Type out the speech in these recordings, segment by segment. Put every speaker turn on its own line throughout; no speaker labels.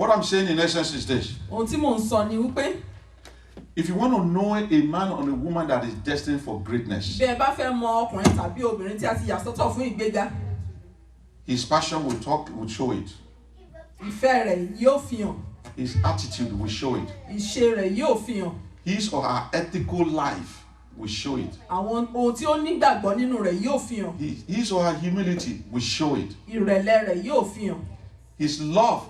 What I'm saying in essence is this.
Ohun tí mò ń sọ ni wípé
If you want to know a man or a woman that is destined for greatness,
bí ẹ bá fẹ́ mọ ọkùnrin tàbí obìnrin tí a ti yà sọ́tọ̀ fún ìgbéga,
his passion will show it.
ìfẹ́ rẹ̀ yóò fi hàn.
His attitude will show it.
Ìṣe rẹ̀ yóò fi hàn.
His or her ethical life will show it.
Àwọn ohun tí ó nígbàgbọ́ nínú rẹ̀ yóò fi hàn.
His or her humility will show it.
Ìrẹ̀lẹ̀ rẹ̀ yóò fi hàn.
His love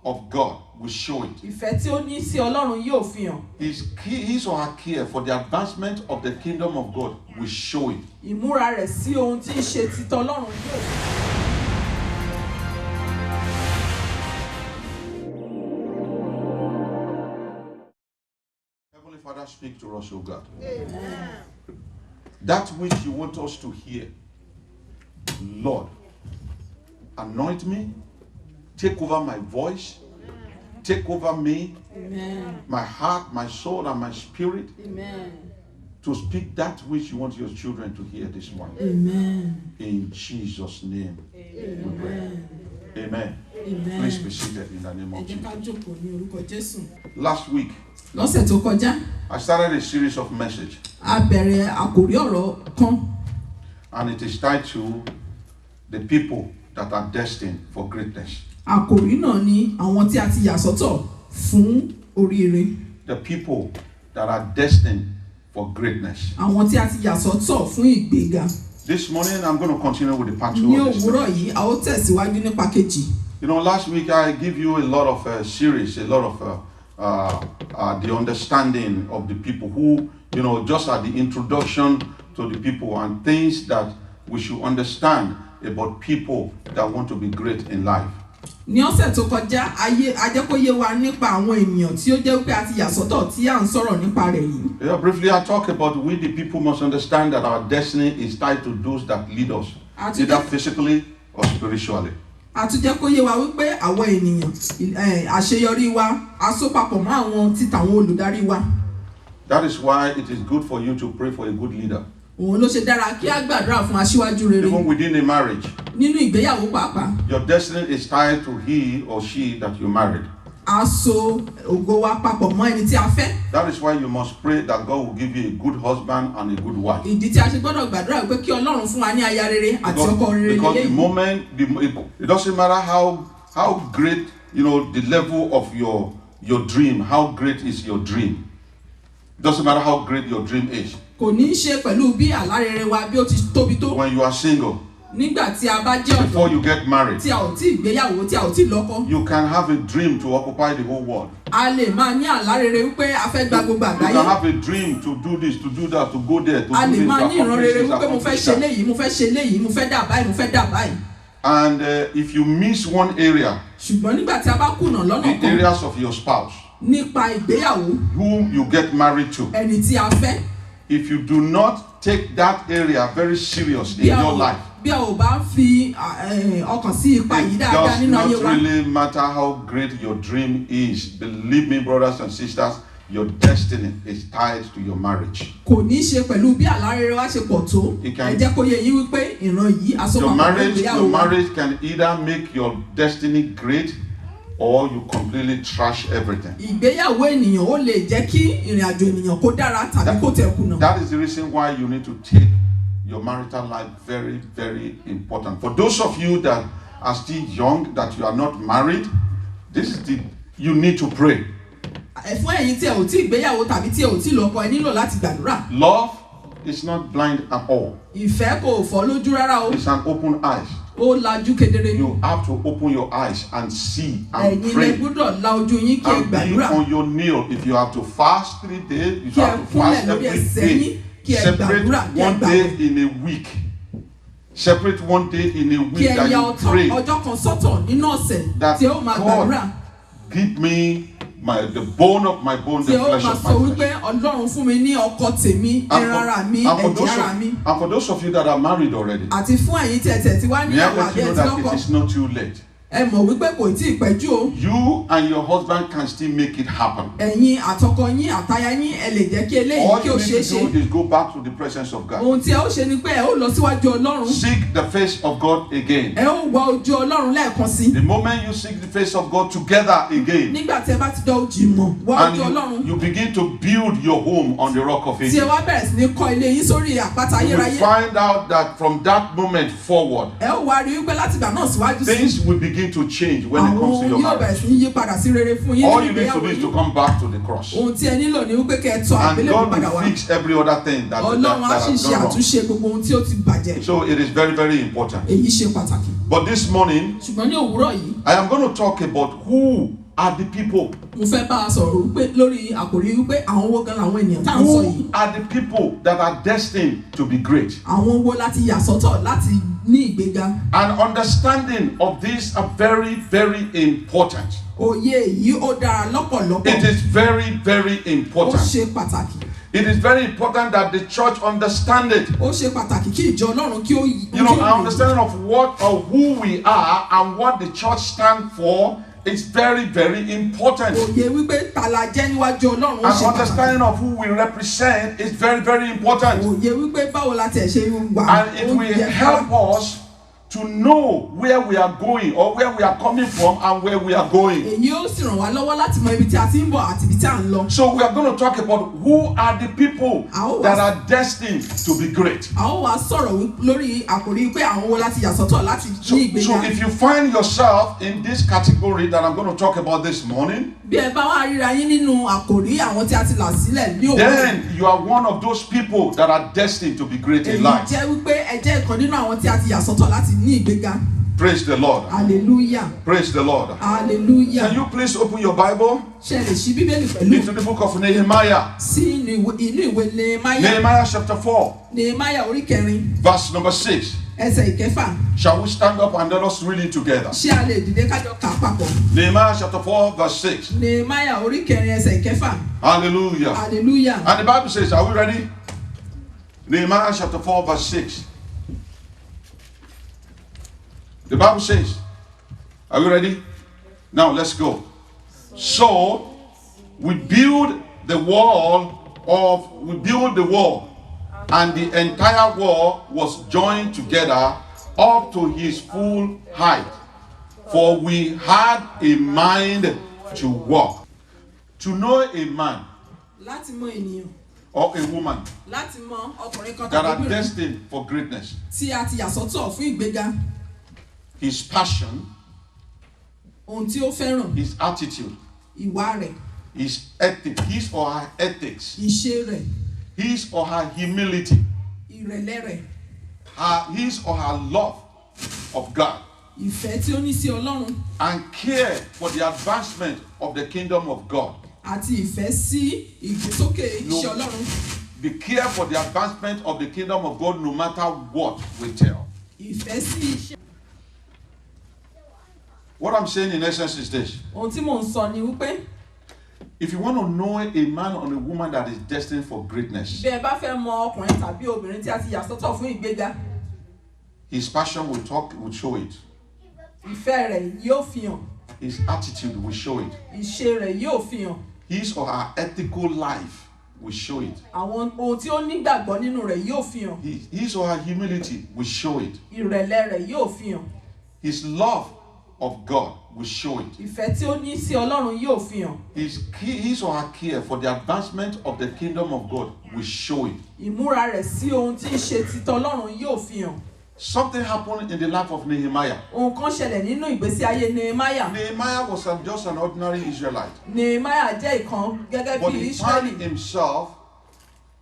of God will show it.
Ìfẹ́ tí ó ní sí Ọlọ́run yóò fi hàn.
His or her care for the advancement of the kingdom of God will show it.
Ìmúra rẹ̀ sí ohun tí ń ṣe ti t'Ọlọ́run yóò fi hàn.
Heavenly Father, speak to us, O God. Amen. That which you want us to hear, Lord, anoint me, take over my voice, take over me,
Amen.
My heart, my soul, and my spirit,
Amen.
to speak that which you want your children to hear this morning.
Amen.
In Jesus' name.
Amen.
Amen.
Amen.
Please be seated in the name
Ẹ
of
jẹ́ ká
Jesus.
jókòó ní orúkọ Jésù.
Last week,
Lọ́sẹ̀ tó kọjá,
I started a series of messages,
a bẹ̀rẹ̀ àkòrí ọ̀rọ̀ kan.
and it is titled The People That Are Destined for Greatness.
Àkòrí náà ni àwọn tí a ti yà sọ́tọ̀ fún oríire.
The people that are destined for greatness.
Àwọn tí a ti yà sọ́tọ̀ fún ìgbéga.
This morning, I'm going to continue with the part 2
Ní
of this.
òwúrọ̀ yìí, a ó tẹ̀síwájú nípa kejì.
You know, last week I give you a lot of series, a lot of the understanding of the people who, you know, just at the introduction to the people and things that we should understand about people that want to be great in life.
Ní ọ̀sẹ̀ tó kọjá, ajẹ́kóyé wa nípa àwọn ènìyàn tí ó jẹ́ pé a ti yà sọ́tọ̀ tí à ń sọ̀rọ̀ nípa rẹ̀ yìí.
Yeah, briefly, I talk about we the people must understand that our destiny is tied to those that lead us, either physically or spiritually.
Àtúnjẹ́kóyé wa wípé àwọn ènìyàn àṣeyọrí wa a so papọ̀ mọ́ àwọn títàwọn olùdarí wa.
That is why it is good for you to pray for a good leader.
Òun ló ṣe dára kí a gbàdúrà fún aṣíwájú rere.
Even within a marriage,
Nínú ìgbéyàwó pàápàá,
your destiny is tied to he or she that you married.
a so ògo wa papọ̀ mọ́ ẹni tí a fẹ́.
That is why you must pray that God will give you a good husband and a good wife.
Ìdí tí a ṣe gbọ́dọ̀ gbàdúrà pé kí Ọlọ́run fún wa ní aya rere àti ọkọ rere
Because the
lélẹ́yìí.
moment, it doesn't matter how great, you know, the level of your dream, how great is your dream. It doesn't matter how great your dream is.
Kò ní í ṣe pẹ̀lú bí àlá rere wa bí ó ti tóbi tó.
When you are single,
Nígbà tí a bá jẹ́
before
ọ̀dọ́,
you get married,
tí a ò tí ìgbéyàwó, tí a ò tí lọ́kọ.
you can have a dream to occupy the whole world.
A lè máa ní àlá rere wípé a fẹ́ gba gbogbo
You can
àgbáyé.
have a dream to do this, to do that, to go there, to
A
do
lè
this,
máa
to
ní ìran
accomplish
rere
this,
wípé mo fẹ́
accomplish
ṣe
that.
léyìí, mo fẹ́ ṣe léyìí, mo fẹ́ dà báyìí, mo fẹ́ dà báyìí.
And if you miss one area,
Ṣùgbọ́n nígbà tí a bá kùnà lọ́nà
the
kan
areas of your spouse,
nípa ìgbéyàwó,
whom you get married to,
ẹni tí a fẹ́,
if you do not take that area very serious in
bí a
your
ò
life,
bí a ò bá fi ọkàn sí ipa yìí
it
dáadáa
does
nínú ayé
not
wa.
really matter how great your dream is. Believe me, brothers and sisters, your destiny is tied to your marriage.
Kò ní í ṣe pẹ̀lú bí àlá rere wa ṣe pọ̀ tó.
It can-
Ẹ jẹ́ kó yé yín wípé ìran yìí
Your
asopapọ̀
marriage,
ìgbéyàwó
your
wa.
marriage can either make your destiny great or you completely trash everything.
Ìgbéyàwó ènìyàn ó lè jẹ́ kí ìrìn àjò ènìyàn kó dára tàbí kó tẹ̀ kùnà.
That is the reason why you need to take your marital life very, very important. For those of you that are still young, that you are not married, you need to pray.
Fún ẹ̀yin tí ẹ ò tí ìgbéyàwó tàbí tí ẹ ò tí lọ́kọ, ẹ nílò láti gbàdúrà.
Love is not blind at all.
Ìfẹ́ kò fọ́ lójú rárá o.
It's an open eyes.
Ó lajú kedere ni.
You have to open your eyes and see and
Ẹ̀yin lẹ
pray.
gbọ́dọ̀ la ojú yín kí ẹ
And be
gbàdúrà.
on your knee. If you have to fast 3 days, you
Kí ẹ
have to
kúnlẹ̀
fast
lórí
every
ẹsẹ̀
day.
yín, kí ẹ
Separate
gbàdúrà, kí ẹ
one
gbàwẹ̀.
day in a week. Separate one day in a
Kí
week
ẹ
that
ya
you pray.
ọjọ́ kan sọ́tọ̀ nínú ọ̀sẹ̀
That
tí ó máa gbàdúrà.
God give me the bone of my bone, the
Tí ó
flesh
máa
of
sọ
my
wípé
flesh.
Ọlọ́run fún mi ní ọkọ tèmi, ẹran ara mi, ẹ̀jẹ̀ ara mi.
And for those of you that are married already,
Àti fún ẹ̀yin tẹ̀tẹ̀ tí wá
may I
níyàwó
let
àbí
you know
ẹtí
that
lọ́kọ.
it is not too late.
ẹ mọ̀ wípé kò tí ì pẹ́jù o.
You and your husband can still make it happen.
ẹ̀yin àtọkọ yín àtaya yín ẹ lè jẹ́ kí eléyìí
All
kí
you
ó
need
ṣeé
to
ṣe.
do is go back to the presence of God.
ohun tí ẹ ó ṣe ni pé ẹ ó lọ síwájú Ọlọ́run.
Seek the face of God again.
ẹ ó wá ojú Ọlọ́run lẹ́ẹ̀kan sí.
The moment you seek the face of God together again,
nígbà tí ẹ bá ti dọ̀ jìmọ̀ wá ojú Ọlọ́run.
and you begin to build your home on the rock of
tí ẹ
ages,
wá bẹ̀rẹ̀ sí ní kọ́ ilé yín sórí àpáta
you will
ayérayé.
find out that from that moment forward,
ẹ ó wá rí wípé láti ìgbà náà síwájú sí.
things will begin to change when it
àwọn
comes to your
yóò bẹ̀rẹ̀
marriage.
sí ní yí padà sí rere fún yín
All
nínú
you need to
ìgbéyàwó
do is to
yín.
come back to the cross.
ohun tí ẹ nílò ni wípé kẹ́ ẹ tọ̀
And
àgbélébùú
God
padà wá.
will fix every other thing that
Ọlọ́run á sì
has
ṣe
gone wrong.
àtúnṣe gbogbo ohun tí ó ti bàjẹ́.
So it is very, very important.
èyí ṣe pàtàkì.
But this morning,
ṣùgbọ́n ní òwúrọ̀ yìí
I am going to talk about who are the people.
mo fẹ́ bá a sọ̀rọ̀ wípé lórí àkòrí wípé àwọn owó gan làwọn ènìyàn tá à ń sọ yìí.
Who are the people that are destined to be great?
àwọn owó láti yà sọ́tọ̀ láti ní ìgbéga.
An understanding of this are very, very important.
òye yìí ó dára lọ́pọ̀lọpọ̀.
It is very, very
ó
important.
ṣe pàtàkì.
It is very important that the church understand it.
ó ṣe pàtàkì kí ìjọ Ọlọ́run kí ó yí.
You know, our understanding of what or who we are and what the church stands for is very, very important.
òye wípé tàlà jẹ́ níwájú Ọlọ́run ó
An
ṣe pàtàkì.
understanding of who we represent is very, very important.
òye wípé báwo la tẹ̀ ṣe wà.
And it will help us to know where we are going or where we are coming from and where we are going.
èyí ó sì ràn wá lọ́wọ́ láti mọ ibi tí a ti ń bọ̀ àti ibi tí a ń lọ.
So we are going to talk about who are the people
Àwọn
that are destined to be great.
a ó wá sọ̀rọ̀ lórí àkòrí pé àwọn wo láti yà sọ́tọ̀ láti
So,
ní ìgbéga.
if you find yourself in this category that I'm going to talk about this morning,
bí ẹ bá wá ríra yín nínú àkòrí àwọn tí a ti là sílẹ̀ ní òwúrọ̀.
then you are one of those people that are destined to be great in
èyí
life.
jẹ́ wípé ẹ jẹ́ ìkan nínú àwọn tí a ti yà sọ́tọ̀ láti ní ìgbéga.
Praise the Lord.
hallelujah
Praise the Lord.
hallelujah.
Can you please open your Bible
ṣe lè ṣí bíbélì pẹ̀lú
into the book of Nehemiah?
sí inú ìwé Nehemiah.
Nehemiah chapter 4,
Nehemiah orí kẹrin
verse number 6.
ẹsẹ̀ ìkẹfà.
Shall we stand up and let us read it together?
ṣé a lè dìde kájọ kà á papọ̀.
Nehemiah chapter 4, verse 6.
Nehemiah orí kẹrin ẹsẹ̀ ìkẹfà.
Hallelujah.
hallelujah.
And the Bible says, are we ready? Nehemiah chapter 4, verse 6. The Bible says, are we ready? Now let's go. So we build the wall, and the entire wall was joined together up to his full height. For we had a mind to walk. To know a man
láti mọ ènìyàn.
or a woman
láti mọ ọkùnrin kan
that
tàbí
are
obìnrin
destined for greatness,
tí a ti yà sọ́tọ̀ fún ìgbéga.
his passion,
ohun tí ó fẹ́ràn.
his attitude,
ìwà rẹ̀.
his ethics, his or her ethics,
ìṣe rẹ̀.
his or her humility,
ìrẹ̀lẹ̀ rẹ̀.
his or her love of God,
ìfẹ́ tí ó ní sí Ọlọ́run.
and care for the advancement of the kingdom of God.
àti ìfẹ́ sí ìgbésókè
No.
iṣẹ́ Ọlọ́run.
The care for the advancement of the kingdom of God no matter what we tell.
ìfẹ́ sí iṣẹ́.
What I'm saying in essence is this.
ohun tí mò ń sọ ni wípé
If you want to know a man or a woman that is destined for greatness,
bí ẹ bá fẹ́ mọ ọkùnrin tàbí obìnrin tí a ti yà sọ́tọ̀ fún ìgbéga,
his passion will show it.
ìfẹ́ rẹ̀ yóò fi hàn.
His attitude will show it.
ìṣe rẹ̀ yóò fi hàn.
His or her ethical life will show it.
àwọn ohun tí ó nígbàgbọ́ nínú rẹ̀ yóò fi hàn.
His or her humility will show it.
ìrẹ̀lẹ̀ rẹ̀ yóò fi hàn.
His love of God will show it.
ìfẹ́ tí ó ní sí Ọlọ́run yóò fi hàn.
His or her care for the advancement of the kingdom of God will show it.
ìmúra rẹ̀ sí ohun tí ń ṣe títọ́ Ọlọ́run yóò fi hàn.
Something happened in the life of Nehemiah.
ohun kan ṣẹlẹ̀ nínú ìgbésí ayé Nehemiah.
Nehemiah was just an ordinary Israelite,
Nehemiah jẹ́ ìkan gẹ́gẹ́
but
bí
he
Israeli.
found himself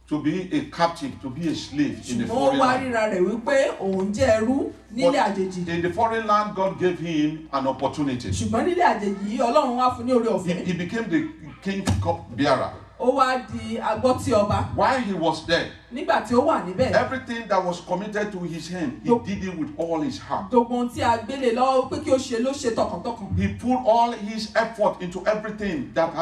to be a captive, to be a slave in a
ṣùgbọ́n ó
foreign
wá
land.
ríra rẹ̀ wípé òun jẹ́ ẹrú nílé
But
àjèjì.
in the foreign land, God gave him an opportunity.
ṣùgbọ́n nílé àjèjì yìí Ọlọ́run wá fún ní oore ọ̀fẹ́.
He became the king's cup bearer.
ó wá di agbọ́tí ọba.
While he was there,
nígbà tí ó wà níbẹ̀.
Everything that was committed to his hand, he did it with all his heart.
gbogbo ohun tí a gbélé lọ́wọ́ pé kí ó ṣe ló ṣe tọkàntọkàn.
He put all his effort into everything that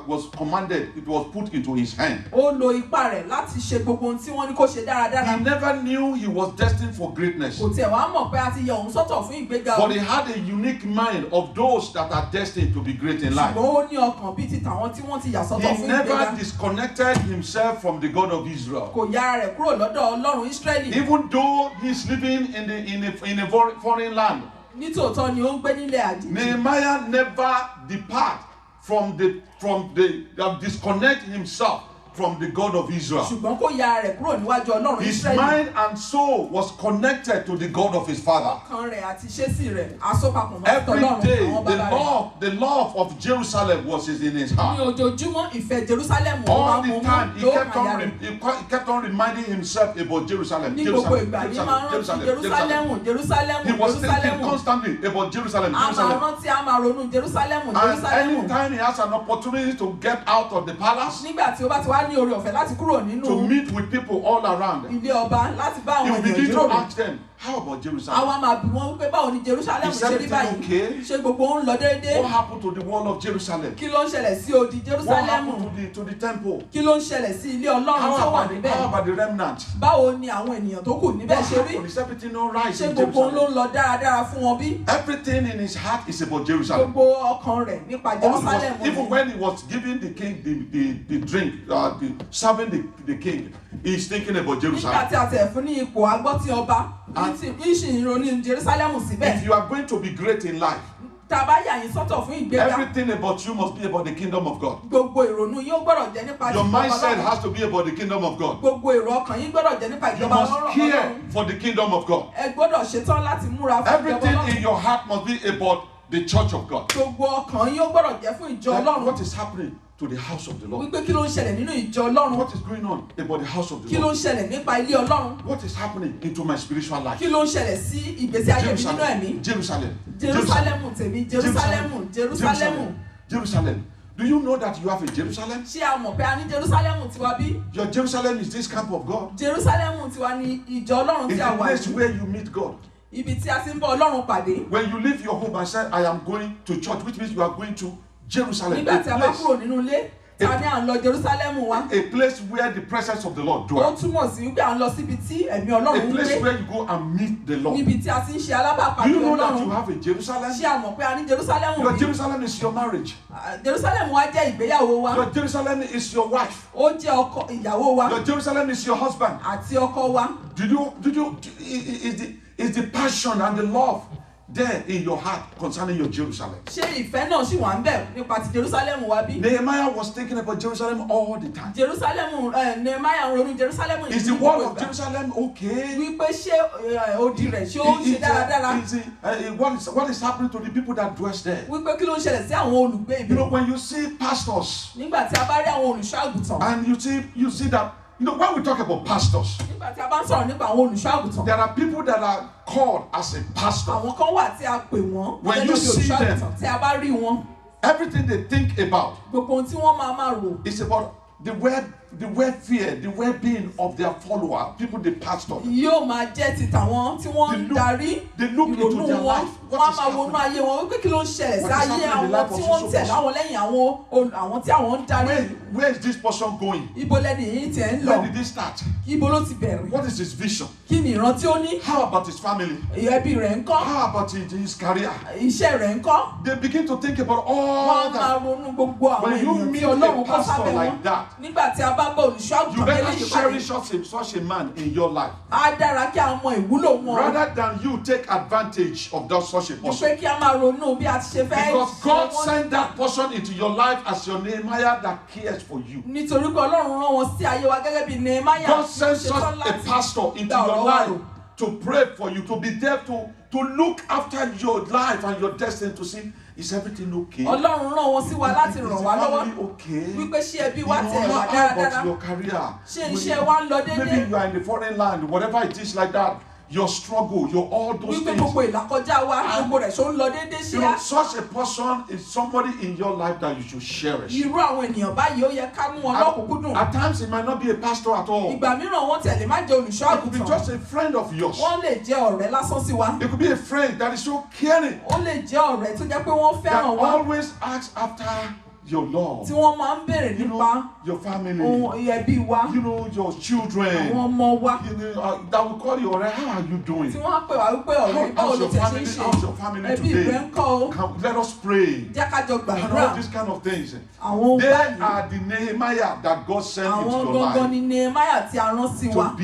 was commanded. It was put into his hand.
ó lo ipá rẹ̀ láti ṣe gbogbo ohun tí wọ́n ní kó ṣe dáradára.
He never knew he was destined for greatness.
kò tiẹ̀ wá mọ̀ pé a ti yọ òun sọ́tọ̀ fún ìgbéga.
But he had a unique mind of those that are destined to be great in life.
ṣùgbọ́n ó ní ọkàn bíi ti tàwọn tí wọ́n ti yà sọ́tọ̀
He
fún
never
ìgbéga.
disconnected himself from the God of Israel.
kò yára rẹ̀ kúrò lọ́dọ̀ Ọlọ́run Ísírẹ́lì.
Even though he's living in a foreign land,
nítòótọ́ ni ó ń gbé nílẹ̀ àjèjì.
Nehemiah never depart from the disconnect himself from the God of Israel.
ṣùgbọ́n kò yára rẹ̀ kúrò níwájú Ọlọ́run
His
Ísírẹ́lì.
mind and soul was connected to the God of his father.
ọkàn rẹ̀ àti ìṣesí rẹ̀ asopapọ̀ mọ́
Every
Ọlọ́run
day,
àwọn bàbá rẹ̀.
the love of Jerusalem was in his
ní
heart.
ojoojúmọ́ ìfẹ́ Jerusalem ó
All
máa
the
mú
time, he
ló
kept
kàn yà
on,
rẹ̀.
he kept on reminding himself about Jerusalem.
ní gbogbo ìgbà ní máa ń rántí Jerusalem.
He was thinking constantly about Jerusalem.
a máa rántí a máa ronú Jerusalem.
And anytime he has an opportunity to get out of the palace,
nígbà tí ó bá ti wá ní oore ọ̀fẹ́ láti kúrò nínú
to meet with people all around,
ilé ọba láti bá
he
àwọn
will
ènìyàn
begin to
jíròrò.
ask them, how about Jerusalem?
àwa máa bí wọn wípé báwo ni Jerusalem
Is
ṣe rí
everything
báyìí.
okay?
ṣé gbogbo ń lọ déédéé.
What happened to the wall of Jerusalem?
kí ló ń ṣẹlẹ̀ sí odi
What
Jerusalem.
happened to the temple?
kí ló ń ṣẹlẹ̀ sí ilé Ọlọ́run tó wà
How
níbẹ̀.
about the remnant?
báwo ni àwọn ènìyàn tó kù níbẹ̀
What
ṣe rí.
happened? Is everything all right
ṣé
in
gbogbo ló
Jerusalem?
ń lọ dáradára fún wọn bí.
Everything in his heart is about Jerusalem.
gbogbo ọkàn rẹ̀ nípa Jerusalem.
Even when he was giving the king the drink, serving the king, he's thinking about
nígbà
Jerusalem.
tí a tẹ̀ fún ní ipò agbọ́tí ọba ìṣìn ìrònú Jerusalem síbẹ̀.
If you are going to be great in life,
tá a bá yà yín sọ́tọ̀ fún ìgbéga.
everything about you must be about the kingdom of God.
gbogbo ìrònú yín ó gbọ́dọ̀ jẹ́ nípa
Your
ìjọba
mindset
Ọlọ́run.
has to be about the kingdom of God.
gbogbo èrò ọkàn yín gbọ́dọ̀ jẹ́ nípa
You
ìjọba
must
Ọlọ́run.
care for the kingdom of God.
ẹ gbọ́dọ̀ ṣetán láti múra fún ìjọba
Everything in
Ọlọ́run.
your heart must be about the church of God.
gbogbo ọkàn yín ó gbọ́dọ̀ jẹ́ fún ìjọ
Like,
Ọlọ́run.
what is happening to the house of the Lord?
wípé kí ló ń ṣẹlẹ̀ nínú ìjọ Ọlọ́run.
What is going on about the house of
kí
the
ló
Lord?
ń ṣẹlẹ̀ nípa ilé Ọlọ́run.
What is happening into my spiritual life?
kí ló ń ṣẹlẹ̀ sí ìgbésí ayé mi nínú ẹ̀mí.
Jerusalem.
Jerusalem tèmi Jerusalem Jerusalem.
Jerusalem. Do you know that you have a Jerusalem?
ṣé a mọ̀ pé a ní Jerusalem tiwa bí.
Your Jerusalem is this camp of God.
Jerusalem tiwa ní ìjọ Ọlọ́run
It's
tí a
the
wà
place
yìí.
where you meet God.
ibi tí a ti ń bá Ọlọ́run pàdé.
When you leave your home and say, I am going to church, which means you are going to Jerusalem.
nígbà tí a bá
A
kúrò nínú ilé ta ni à ń lọ Jerusalem wa.
place where the presence of the Lord
ó
dwells.
túmọ̀ sí wípé à ń lọ síbi tí ẹ̀mí
A
Ọlọ́run ń
place
gbé.
where you go and meet the Lord.
níbi tí a ti ń ṣe
Do
alábàápàdé
you know that you
Ọlọ́run.
have a Jerusalem?
ṣé a mọ̀ pé a ní Jerusalem
Your
bí.
Jerusalem is your marriage.
Jerusalem wa jẹ́ ìgbéyàwó wa.
Your Jerusalem is your wife.
ó jẹ́ ọkọ ìyàwó wa
Your Jerusalem is your husband.
àti ọkọ wa.
Is the passion and the love there in your heart concerning your Jerusalem?
ṣé ìfẹ́ náà ṣì wà ń bẹ̀ nípa ti Jerusalem wa bí.
Nehemiah was thinking about Jerusalem all the time.
Jerusalem Nehemiah ń ronú Jerusalem
Is the wall of Jerusalem okay?
wípé ṣé odi rẹ̀ ṣé ó ń ṣe dáradára.
What is happening to the people that dwell there?
wípé kí ló ń ṣẹlẹ̀ sí àwọn olùgbé
You
ibi.
know, when you see pastors
nígbà tí a bá rí àwọn olùṣọ́ àgùntàn.
and you see that, you know, when we talk about pastors,
nígbà tí a bá ń sọ̀rọ̀ nípa àwọn olùṣọ́ àgùntàn.
there are people that are called as a pastor.
àwọn kan wà tí a pè wọ́n.
When you
gẹ́gẹ́ bí
see
olùṣọ́
them,
àgùntàn tí a bá rí wọn.
Everything they think about
gbogbo ohun tí wọ́n máa rò.
is about the welfare, the well-being of their follower, people they pastor.
yóò máa jẹ́ ti tàwọn tí wọ́n ń darí.
They look into
ìrònú
their
wọn
life.
wọ́n á
What is
máa wọnú
happening?
ayé wọn wípé kí ló ń ṣẹlẹ̀ sí
What is
ayé
happening in the
àwọn
life of
tí wọ́n ń
so-so
tẹ̀lé
person?
àwọn lẹ́yìn àwọn tí àwọn ń darí.
Where is this person going?
ibo lẹ́nu yìí tiẹ̀ ń
Where
lọ.
did he start?
ibo ló ti bẹ̀rẹ̀.
What is his vision?
kí ni ìran tí ó ní.
How about his family?
ẹbí rẹ̀ ń kọ́.
How about his career?
iṣẹ́ rẹ̀ ń kọ́.
They begin to think about
wọ́n
all
á máa
that.
ronú gbogbo àwọn
When you
ènìyàn
meet
tí Ọlọ́run
a
kọ́
pastor
sábẹ́ wọn.
like that,
nígbà tí a bá bá olùṣọ́
you
àgùntàn
better
eléyìí
cherish
pàdé.
such a man in your life.
á dára kí a mọ ìwúlò wọn.
Rather than you take advantage of that such a
ju
person.
pé kí a máa ronú bí a ti ṣe fẹ́.
Because God sent that person into your life as your Nehemiah that cares for you.
nítorí pé Ọlọ́run rán wọn sí ayé wa gẹ́gẹ́ bí Nehemiah.
God sent such
ṣetán
a
láti
pastor into
gba
your
ọ̀rọ̀ wa
life
rò.
to pray for you, to be there to look after your life and your destiny, to see, is everything okay?
Ọlọ́run rán wọn sí wa láti ràn wá lọ́wọ́.
Is the family okay?
wípé ṣé ẹbí wa
You know,
tẹ̀ wá
how about
dáradára.
your career?
ṣé iṣẹ́ wa ń lọ
Maybe
déédéé.
you are in the foreign land, whatever it is like that. your struggle, your all those
wípé
things.
gbogbo ìlàkọjá wa gbogbo rẹ̀ ṣó ń lọ déédéé
You
ṣíá.
know, such a person is somebody in your life that you should cherish.
Irú àwọn ènìyàn báyìí ó yẹ ká mú wọn lọ́kùnkúndùn.
At times it might not be a pastor at all. It
Ìgbà mìíràn wọ́n tẹ̀lé má jẹ́ olùṣọ́
could be
àgùntàn.
just a friend of yours.
Wọ́n lè jẹ́ ọ̀rẹ́ lásán sí wa.
It could be a friend that is so caring,
Ó lè jẹ́ ọ̀rẹ́ tó jẹ́ pé wọ́n
that
fẹ́ràn wa.
always asks after your love,
Tí wọ́n máa ń béèrè
you
nípa
know, your family,
ohun ẹbí wa,
you know, your children,
àwọn ọmọ wa.
you know, that will call you, alright, how are you doing?
Tí wọ́n á pè wá wípé ọ̀rẹ́ báwo
How's
ló
your
tẹ̀ ṣe ń
family?
ṣe?
How's your family
Ẹbí rẹ̀
today?
ń kọ́ o.
Let us pray.
Jẹ́ ká jọ
And
gbàdúrà.
all these kind of things.
Àwọn ohun
They
báyìí.
are the Nehemiah that God sent into
Àwọn
your
gangan
life
ni Nehemiah tí a rán sí wa.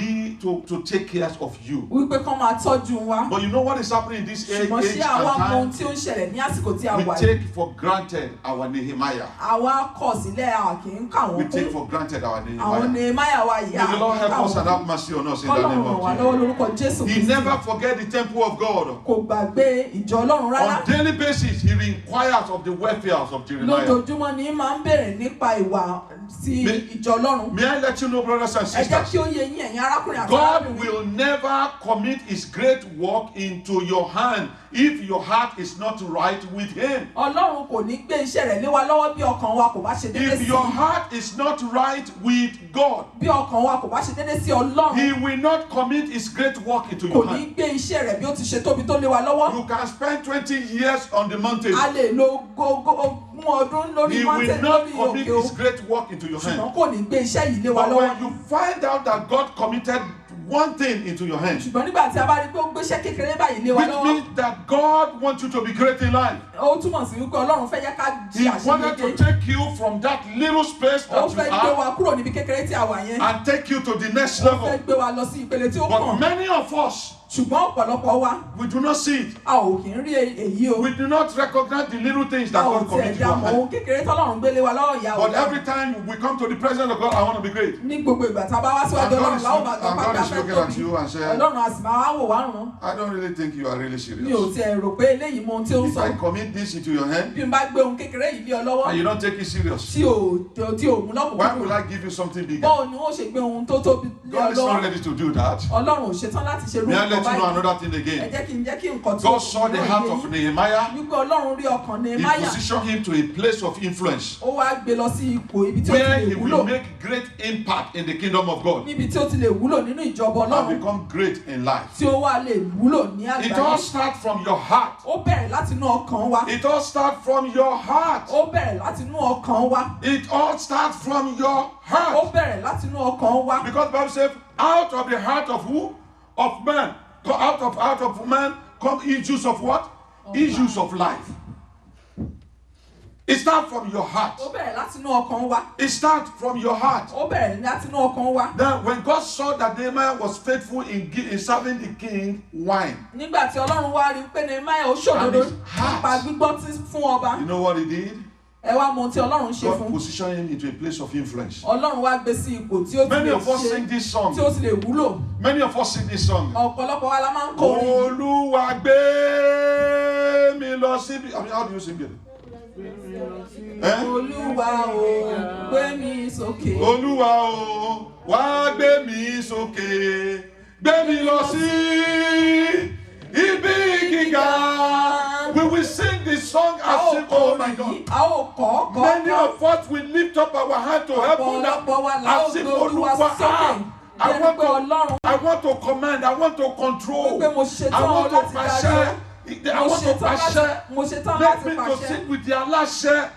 to take care of you.
Wípé kán máa tọ́jú wa.
But you know what is happening in this age
Ṣùgbọ́n ṣé
and
àwa mọ ohun
time?
tí ó ń ṣẹlẹ̀ ní àsìkò tí a
We
wà yìí?
take for granted our Nehemiah.
Àwa kọ̀ sílẹ̀ a kì í kà
We
wọ́n
take
kún.
for granted our
Àwọn
Nehemiah.
Nehemiah wa yìí
May the Lord
a kì í
help
kà
us and
wọ́n
have
kún.
mercy on us in the
Kọ́lọ́run
name
ràn wá
of
lọ́wọ́
Jesus.
lórúkọ Jésù
He
Kristi.
never forget the temple of God.
Kò gbàgbé ìjọ Ọlọ́run rárá.
On daily basis, he inquires of the welfare of Jeremiah.
Lójoojúmọ́ ni máa ń béèrè nípa ìwà sí ìjọ Ọlọ́run.
May I let you know, brothers and
Ẹ jẹ́
sisters,
kí ó yé yín ẹ̀yin arákùnrin àti
God
arábìnrin.
will never commit his great work into your hand if your heart is not right with him.
Ọlọ́run kò ní gbé iṣẹ́ rẹ̀ lé wa lọ́wọ́ bí ọkàn wa kò bá ṣe déédéé
If
sí.
your heart is not right with God,
Bí ọkàn wa kò bá ṣe déédéé sí Ọlọ́run.
he will not commit his great work into
Kò
your
ní
hand.
gbé iṣẹ́ rẹ̀ bí ó ti ṣe tóbi tó lé wa lọ́wọ́.
You can spend 20 years on the mountain.
A lè lo ogún ọdún lórí
He will
mountain
not
lórí
commit
òkè o.
his great work into your hand.
Ṣùgbọ́n kò ní gbé iṣẹ́ yìí lé wa
But
lọ́wọ́.
when you find out that God committed one thing into your hand,
Ṣùgbọ́n nígbà tí a bá rí pé ó gbéṣẹ́ kékeré báyìí lé wa
which
lọ́wọ́.
means that God wants you to be great in life.
Ó túmọ̀ sí wípé Ọlọ́run fẹ́ jẹ́ ká
He
jí
wanted to
àṣeyege.
take you from that little space
Ó
that you
fẹ́ gbé
have
wa kúrò níbi kékeré tí a wà yẹn.
and take you to the next
Ó fẹ́
level.
gbé wa lọ sí ìpele tí ó
But
kàn.
many of us,
Ṣùgbọ́n ọ̀pọ̀lọpọ̀ wa
we do not see it.
a ò kì í rí èyí o.
We do not recognize the little things
A
that
ò
God
tiẹ̀
committed to
dá
our
mọ̀
hand.
ohun kékeré tọ́lọ́run gbé lé wa lọ́wọ́ ìyá
But
òun.
every time we come to the presence of God, I want to be great.
Ní gbogbo ìgbà tá a bá wá
And
síwájú
God
Ọlọ́run
is,
láwọn máa gbọ́
and God
pátá
is
fẹ́
looking at
tóbi.
you and saying,
Ọlọ́run a sì máa wá wò wá ràn.
I don't really think you are really
Mi ò
serious.
tiẹ̀ rò pé eléyìí mọ ohun tí ó ń
If
sọ.
I commit this into your hand
Bí n bá gbé ohun kékeré yìí lé ọ lọ́wọ́
and you don't take it serious,
tí ò mú
why will
lọ́kùnkúndùn.
I give you something bigger?
Báwo ni wọ́n ṣe gbé ohun tó tóbi lé ọ
God is not
lọ́wọ́?
ready to do that.
Ọlọ́run ò ṣetán láti ṣe irú
May I
nǹkan
let you know
báyìí.
another thing
Ẹ
again?
jẹ́ kí nǹkan tí
God saw the heart of Nehemiah.
wípé Ọlọ́run rí ọkàn
He
Nehemiah.
positioned him to a place of influence
Ó wá gbé lọ sí ipò ibi tí ó ti
where
lè
he
wúlò.
will make great impact in the kingdom of God
Níbi tí ó ti lè wúlò nínú ìjọba
and
Ọlọ́run.
become great in life.
Tí ó wá lè wúlò ní
It all
àgbáyé.
starts from your heart.
Ó bẹ̀rẹ̀ láti inú ọkàn wa.
It all starts from your heart.
Ó bẹ̀rẹ̀ láti inú ọkàn wa.
It all starts from your
Ó
heart.
bẹ̀rẹ̀ láti inú ọkàn wa.
Because Bible says, out of the heart of who? Of man. Out of man come issues of what? Issues of life. It starts from your heart.
Ó bẹ̀rẹ̀ láti inú ọkàn wa.
It starts from your heart.
Ó bẹ̀rẹ̀ láti inú ọkàn wa.
Then when God saw that Nehemiah was faithful in serving the king wine,
Nígbà tí Ọlọ́run wá rí pé Nehemiah ó ṣòdodo
And his heart.
nípa gbígbọ́ tí fún ọba.
you know what he did?
Ẹ wá mọ ohun tí Ọlọ́run ṣe
God
fún.
positioned him into a place of influence.
Ọlọ́run wá gbé sí ipò tí ó ti
Many
lè
of us sing
ṣe
this song.
tí ó ti lè wúlò.
Many of us sing this song.
Ọ̀pọ̀lọpọ̀ wa la máa ń kọ orin yìí.
Olúwa gbé mi lọ síbi. I mean, how do you sing it? Eh?
Olúwa o gbé mi sókè.
Olúwa o, wá gbé mi sókè, gbé mi lọ sí ibi gíga. We will sing this song
A ó
as if,
kọ
oh my
orin
God.
yìí. A ó kọ́
Many of us will lift up our hand to heaven
Ọ̀pọ̀lọpọ̀ wa la ó
as if
gbé Olúwa
Olúwa,
sókè.
I
Bí ẹni
want
pé
to,
Ọlọ́run
I want to command, I want to control,
wípé mo
I
ṣetán
want to
láti dájọ́.
pàṣẹ, I
Mo
want to
ṣetán
pàṣẹ.
mo ṣetán
Let
láti
me to
pàṣẹ.
sit with the aláṣẹ.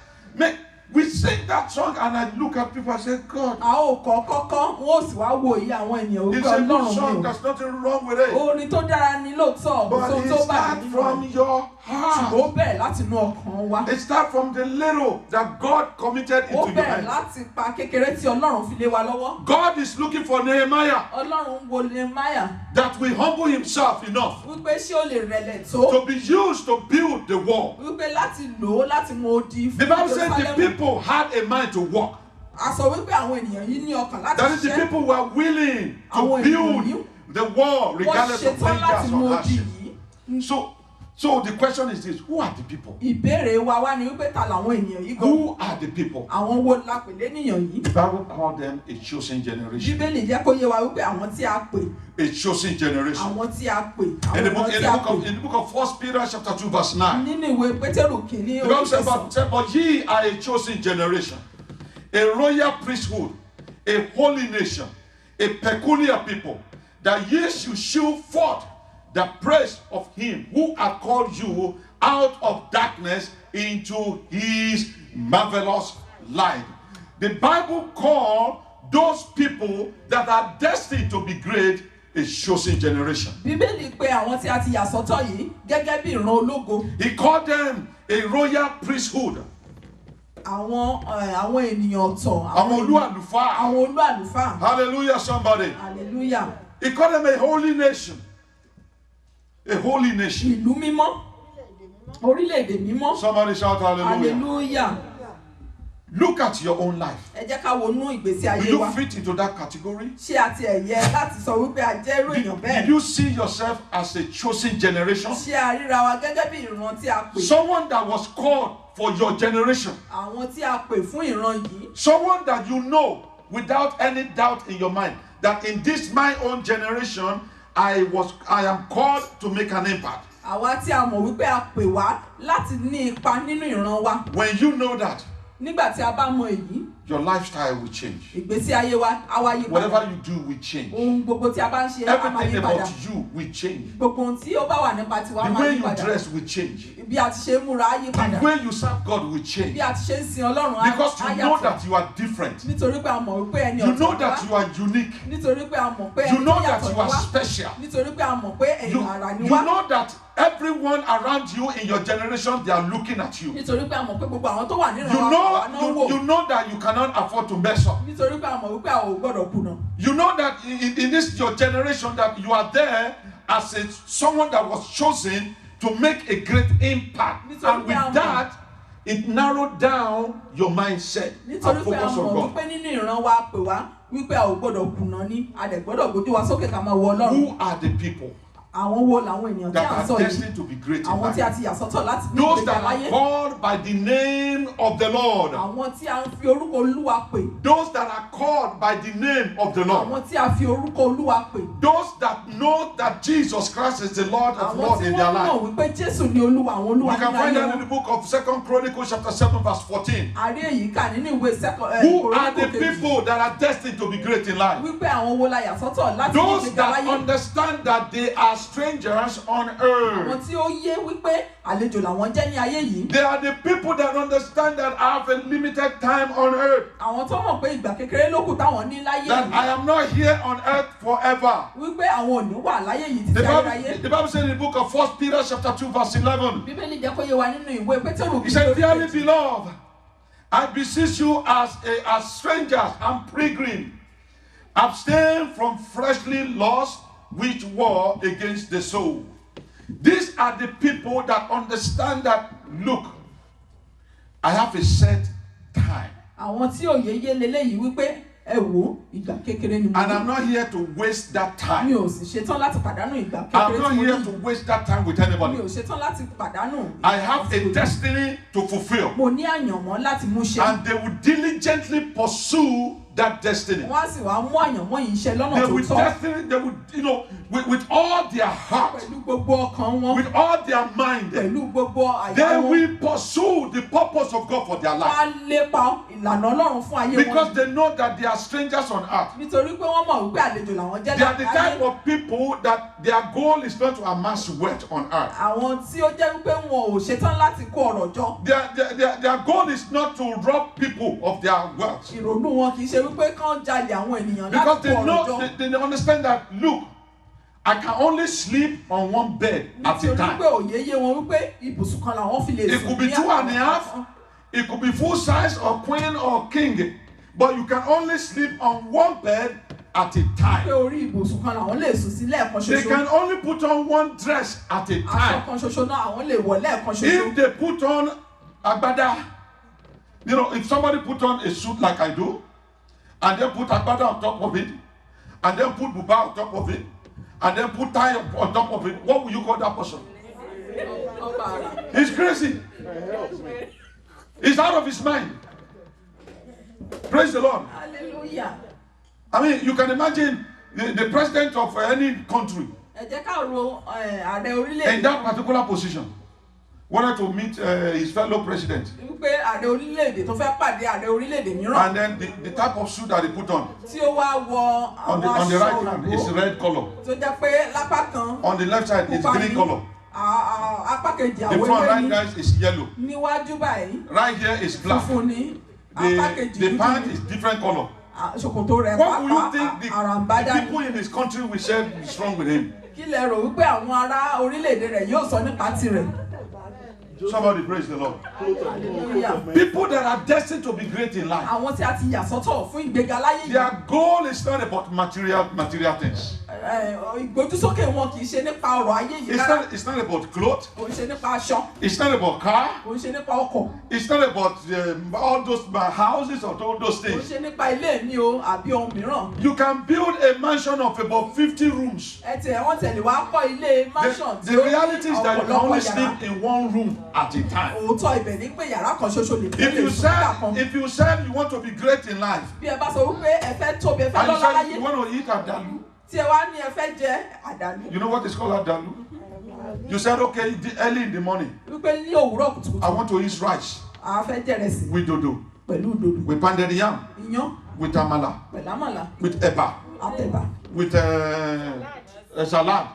We sing that song and I look at people and say, God,
A ó kọ́ kọ́kọ́, wọ́n ó sì wá wo iye àwọn ènìyàn
it's
orúkọ
a good
Ọlọ́run
song,
mi o.
there's nothing wrong with it.
Orin tó dára ni lóòótọ́, kò
But
sóhun
it
tó bàjẹ́
starts
nínú
from
rẹ̀.
your
Ṣùgbọ́n
heart.
ó bẹ̀rẹ̀ láti inú ọkàn wa.
It starts from the little that God committed
Ó
into your
bẹ̀rẹ̀
hand.
láti pa kékeré tí Ọlọ́run fi lé wa lọ́wọ́.
God is looking for Nehemiah
Ọlọ́run wo Nehemiah
that will humble himself enough
wípé ṣé ó lè rẹ̀lẹ̀ tó
to be used to build the wall.
wípé láti lò ó láti mọ odi
The
fún
Bible says the
Jerusalem.
people had a mind to walk.
A sọ wípé àwọn ènìyàn yìí ní ọkàn láti
That is, the
ṣiṣẹ́.
people were willing to
Àwọn ènìyàn
build
yìí
the wall
wọ́n
regardless of
ṣetán láti
dangers
mọ
or
odi
hardship.
yìí.
So the question is this: who are the people?
Ìbéèrè wa wá ní wípé ta làwọn ènìyàn yìí gan?
Who are the people?
Àwọn wo la pè lénìyàn yìí?
The Bible called them a chosen generation.
Bíbélì jẹ́ kó yé wa wípé àwọn tí a pè.
A chosen generation.
Àwọn tí a pè.
In the
Àwọn tí a pè.
book of 1 Peter chapter 2 verse 9.
Nínú ìwé Pétérù kìíní
The Bible
orí kẹsàn-án.
said, but ye are a chosen generation, a royal priesthood, a holy nation, a peculiar people, that ye should show forth the praise of him who hath called you out of darkness into his marvelous light. The Bible called those people that are destined to be great a chosen generation.
Bíbélì pè àwọn tí a ti yà sọ́tọ̀ yìí gẹ́gẹ́ bí ìran ológo.
He called them a royal priesthood.
Àwọn ènìyàn ọ̀tọ̀.
Àwọn olú àlùfáà.
Àwọn olú àlùfáà.
Hallelujah, somebody.
Hallelujah.
He called them a holy nation. A holy nation.
Ìlú mímọ́. Orílẹ̀-èdè mímọ́.
Somebody shout hallelujah.
Hallelujah.
Look at your own life.
Ẹ jẹ́ ká wọnú ìgbésí
Do
ayé
you
wa.
fit into that category?
Ṣé a ti ẹ̀yẹ láti sọ wípé a jẹ́ irú èèyàn bẹ́ẹ̀?
Did you see yourself as a chosen generation?
Ṣé a ríra wa gẹ́gẹ́ bí ìran tí a pè?
Someone that was called for your generation.
Àwọn tí a pè fún ìran yìí.
Someone that you know without any doubt in your mind that in this my own generation I am called to make an impact.
Àwa tí a mọ̀ wípé a pè wá láti ní ipa nínú ìran wa.
When you know that,
Nígbà tí a bá mọ èyí,
your lifestyle will change.
ìgbésí ayé wa á wá yí padà.
Whatever you do will change.
Ohun gbogbo tí a bá ń ṣe á máa
Everything
yí padà.
about you will change.
Gbogbo ohun tí ó bá wà nípa tiwa
The
máa
way
yí
you
padà.
dress will change.
Bí a ti ṣe ń múra á yí padà.
The way you serve God will change.
Bí a ti ṣe ń sin Ọlọ́run á
Because you know
yàtọ̀.
that you are different.
Nítorí pé a mọ̀ wípé ẹni
You know
ọ̀tọ̀
that
ni
you
wá.
are unique.
Nítorí pé a mọ̀ pé
You
ẹni
know
tó
that
yàtọ̀
you
ni
are
wá.
special.
Nítorí pé a mọ̀ pé
You
ẹ̀yà ara ni
you
wá.
know that everyone around you in your generation, they are looking at you.
Nítorí pé a mọ̀ pé gbogbo àwọn tó wà nínú
You
wa
know,
náà wò.
you know that you cannot afford to mess up.
Nítorí pé a mọ̀ wípé a ò gbọ́dọ̀ kùnà.
You know that in this your generation that you are there as someone that was chosen to make a great impact. And with that, it narrowed down your mindset and
Nítorí pé a
focus
mọ̀
on God.
wípé nínú ìran wa pè wá wípé a ò gbọ́dọ̀ kùnà ní a dẹ̀ gbọ́dọ̀ gbójú wa sókè ká máa wo Ọlọ́run.
Who are the people
Àwọn wo làwọn ènìyàn tí
that
à ń sọ
are
yìí?
destined to be great in
Àwọn tí a
life?
ti yà sọ́tọ̀ láti ní
Those
ìgbéga
that are
láyé.
called by the name of the Lord.
Àwọn tí a ń fi orúkọ Olúwa pè.
Those that are called by the name of the Lord.
Àwọn tí a fi orúkọ Olúwa pè.
Those that know that Jesus Christ is the Lord of
Àwọn
Lords
tí
in
wọ́n
their
mọ̀
life.
wípé Jésù ni Olúwa àwọn Olúwa
You can
nínú
find
ayé
that in the
wọn.
book of 2 Chronicles chapter 7 verse 14.
A rí èyí kà nínú ìwé
Who are the
Kóríńtò kejì.
people that are destined to be great in life?
Wípé àwọn wo la yà sọ́tọ̀ láti ní
Those
ìgbéga
that
láyé.
understand that they are strangers on
Àwọn
earth.
tí ó yé wípé àlejò làwọn jẹ́ ní ayé yìí.
They are the people that understand that I have a limited time on earth.
Àwọn tó mọ̀ pé ìgbà kékeré ló kù táwọn ní láyé
That I
yìí.
am not here on earth forever.
Wípé àwọn ò ní wà láyé yìí
The
títí ayérayé.
Bible says in the book of 1 Peter chapter 2 verse 11.
Bíbélì jẹ́ kó yé wa nínú ìwé Pétérù
He said, dearly beloved, I beseech you as strangers and pilgrims, abstain from fleshly lusts which war against the soul. These are the people that understand that, look, I have a set time.
Àwọn tí òye yé leléyìí wípé ẹ wò ìgbà kékeré ni mo
And
ní.
I'm not here to waste that
Mi
time.
ò sì ṣetán láti pàdánù ìgbà
I'm
kékeré
not
tí mo
here
ní.
to waste that time with
Mi
anybody.
ò ṣetán láti pàdánù.
I have a destiny to fulfill.
Mo ní àyànmọ́ láti mú ṣe.
And they will diligently pursue that destiny.
Wọ́n á sì wá mú àyànmọ́ yìí ṣe lọ́nà
They
tó
will
tọ́.
destiny, they will, with all their heart,
Pẹ̀lú gbogbo ọkàn wọn.
with all their mind,
Pẹ̀lú gbogbo àyà
they
wọn.
will pursue the purpose of God for their
Wọ́n
life.
á lépa ìlànà Ọlọ́run fún ayé
Because
wọn.
they know that they are strangers on earth.
Nítorí pé wọ́n mọ̀ wípé àlejò làwọn jẹ́
They are the
láyé.
type of people that their goal is not to amass wealth on earth.
Àwọn tí ó jẹ́ wípé wọn ò ṣetán láti kó ọrọ̀ jọ.
Their goal is not to rob people of their wealth.
Ìrònú wọn kì í ṣe wípé kán jalè àwọn ènìyàn
Because
láti
they
kó ọrọ̀
know,
jọ.
they understand that, look, I can only sleep on one bed at a
Nítorí
time.
pé òye yé wọn wípé ibùsùn kan làwọn fi lè
It
sùn
could be
ní
2.5.
àkókò.
It could be full size or queen or king. But you can only sleep on one bed at a
Pé
time.
orí ibùsùn kan làwọn lè sùn sí lẹ́ẹ̀kan
They
ṣoṣo.
can only put on one dress at a
Aṣọ
time.
kan ṣoṣo náà àwọn lè wọ̀ lẹ́ẹ̀kan ṣoṣo.
If they put on agbada, if somebody put on a suit like I do, and then put agbada on top of it, and then put buba on top of it, and then put tie on top of it, what will you call that person? He's crazy. He's out of his mind. Praise the Lord.
Hallelujah.
I mean, you can imagine the president of any country
Ẹ jẹ́ ká ro ààrẹ
in
orílẹ̀-èdè
that particular position wanted to meet his fellow president.
wípé ààrẹ orílẹ̀-èdè tó fẹ́ pàdé ààrẹ orílẹ̀-èdè mìíràn
And then the type of suit that he put on
tí ó wá wọ
on
àwọn
the
aṣọ
right hand is
òyìnbó
red color.
tó jẹ́ pé lápá kan
On the left side is
pupa
green
ní,
color.
apá kejì
The
àwọ̀
front
ewé
right
ní,
guys is yellow.
níwájú báyìí
Right here is black.
funfun ní, apá kejì
The
dúdú
pant
ní,
is different color.
ṣòkòtò rẹ̀
What will you
pápá
think the
àràǹbádá ní.
people in his country will say is wrong with him?
Kí lẹ rò wípé àwọn ará orílẹ̀-èdè rẹ̀ yóò sọ nípa tirẹ̀?
Somebody praise the Lord.
Hallelujah.
People that are destined to be great in life,
Àwọn tí a ti yà sọ́tọ̀ fún ìgbéga láyé yìí.
their goal is not about material things.
Ìgbójúsókè wọn kì í ṣe nípa ọrọ̀ ayé yìí rárá.
It's not about clothes.
Kò ń ṣe nípa aṣọ.
It's not about car.
Kò ń ṣe nípa ọkọ̀.
It's not about all those houses or all those
Kò ń
things.
ṣe nípa ilé mi o àbí ohun mìíràn.
You can build a mansion of about 50 rooms.
Wọ́n tẹ̀lé wá kọ́ ilé mansion
The reality is that you can only
yàrá.
sleep in one room at a time.
Òótọ́ ibẹ̀ ní pé yàrá kan ṣoṣo lè
If you
sùn nígbà kan.
said you want to be great in life,
Bí ẹ bá sọ wípé ẹ fẹ́ tóbi ẹ fẹ́
and you
lọ́lá
said
láyé
you want to eat adalu,
tí ẹ wá ní ẹ fẹ́ jẹ àdàlú.
you know what is called adalu? You said, okay, early in the morning,
Wípé ní òwúrọ̀
I
kùtùkùtù
want to eat rice
àá fẹ́ jẹ̀rẹ̀sì
with dodo,
pẹ̀lú dòdò.
with pounded yam,
Iyán
with amala,
pẹ̀lú àmàlà
with eba,
àtẹ̀bà
with a salad,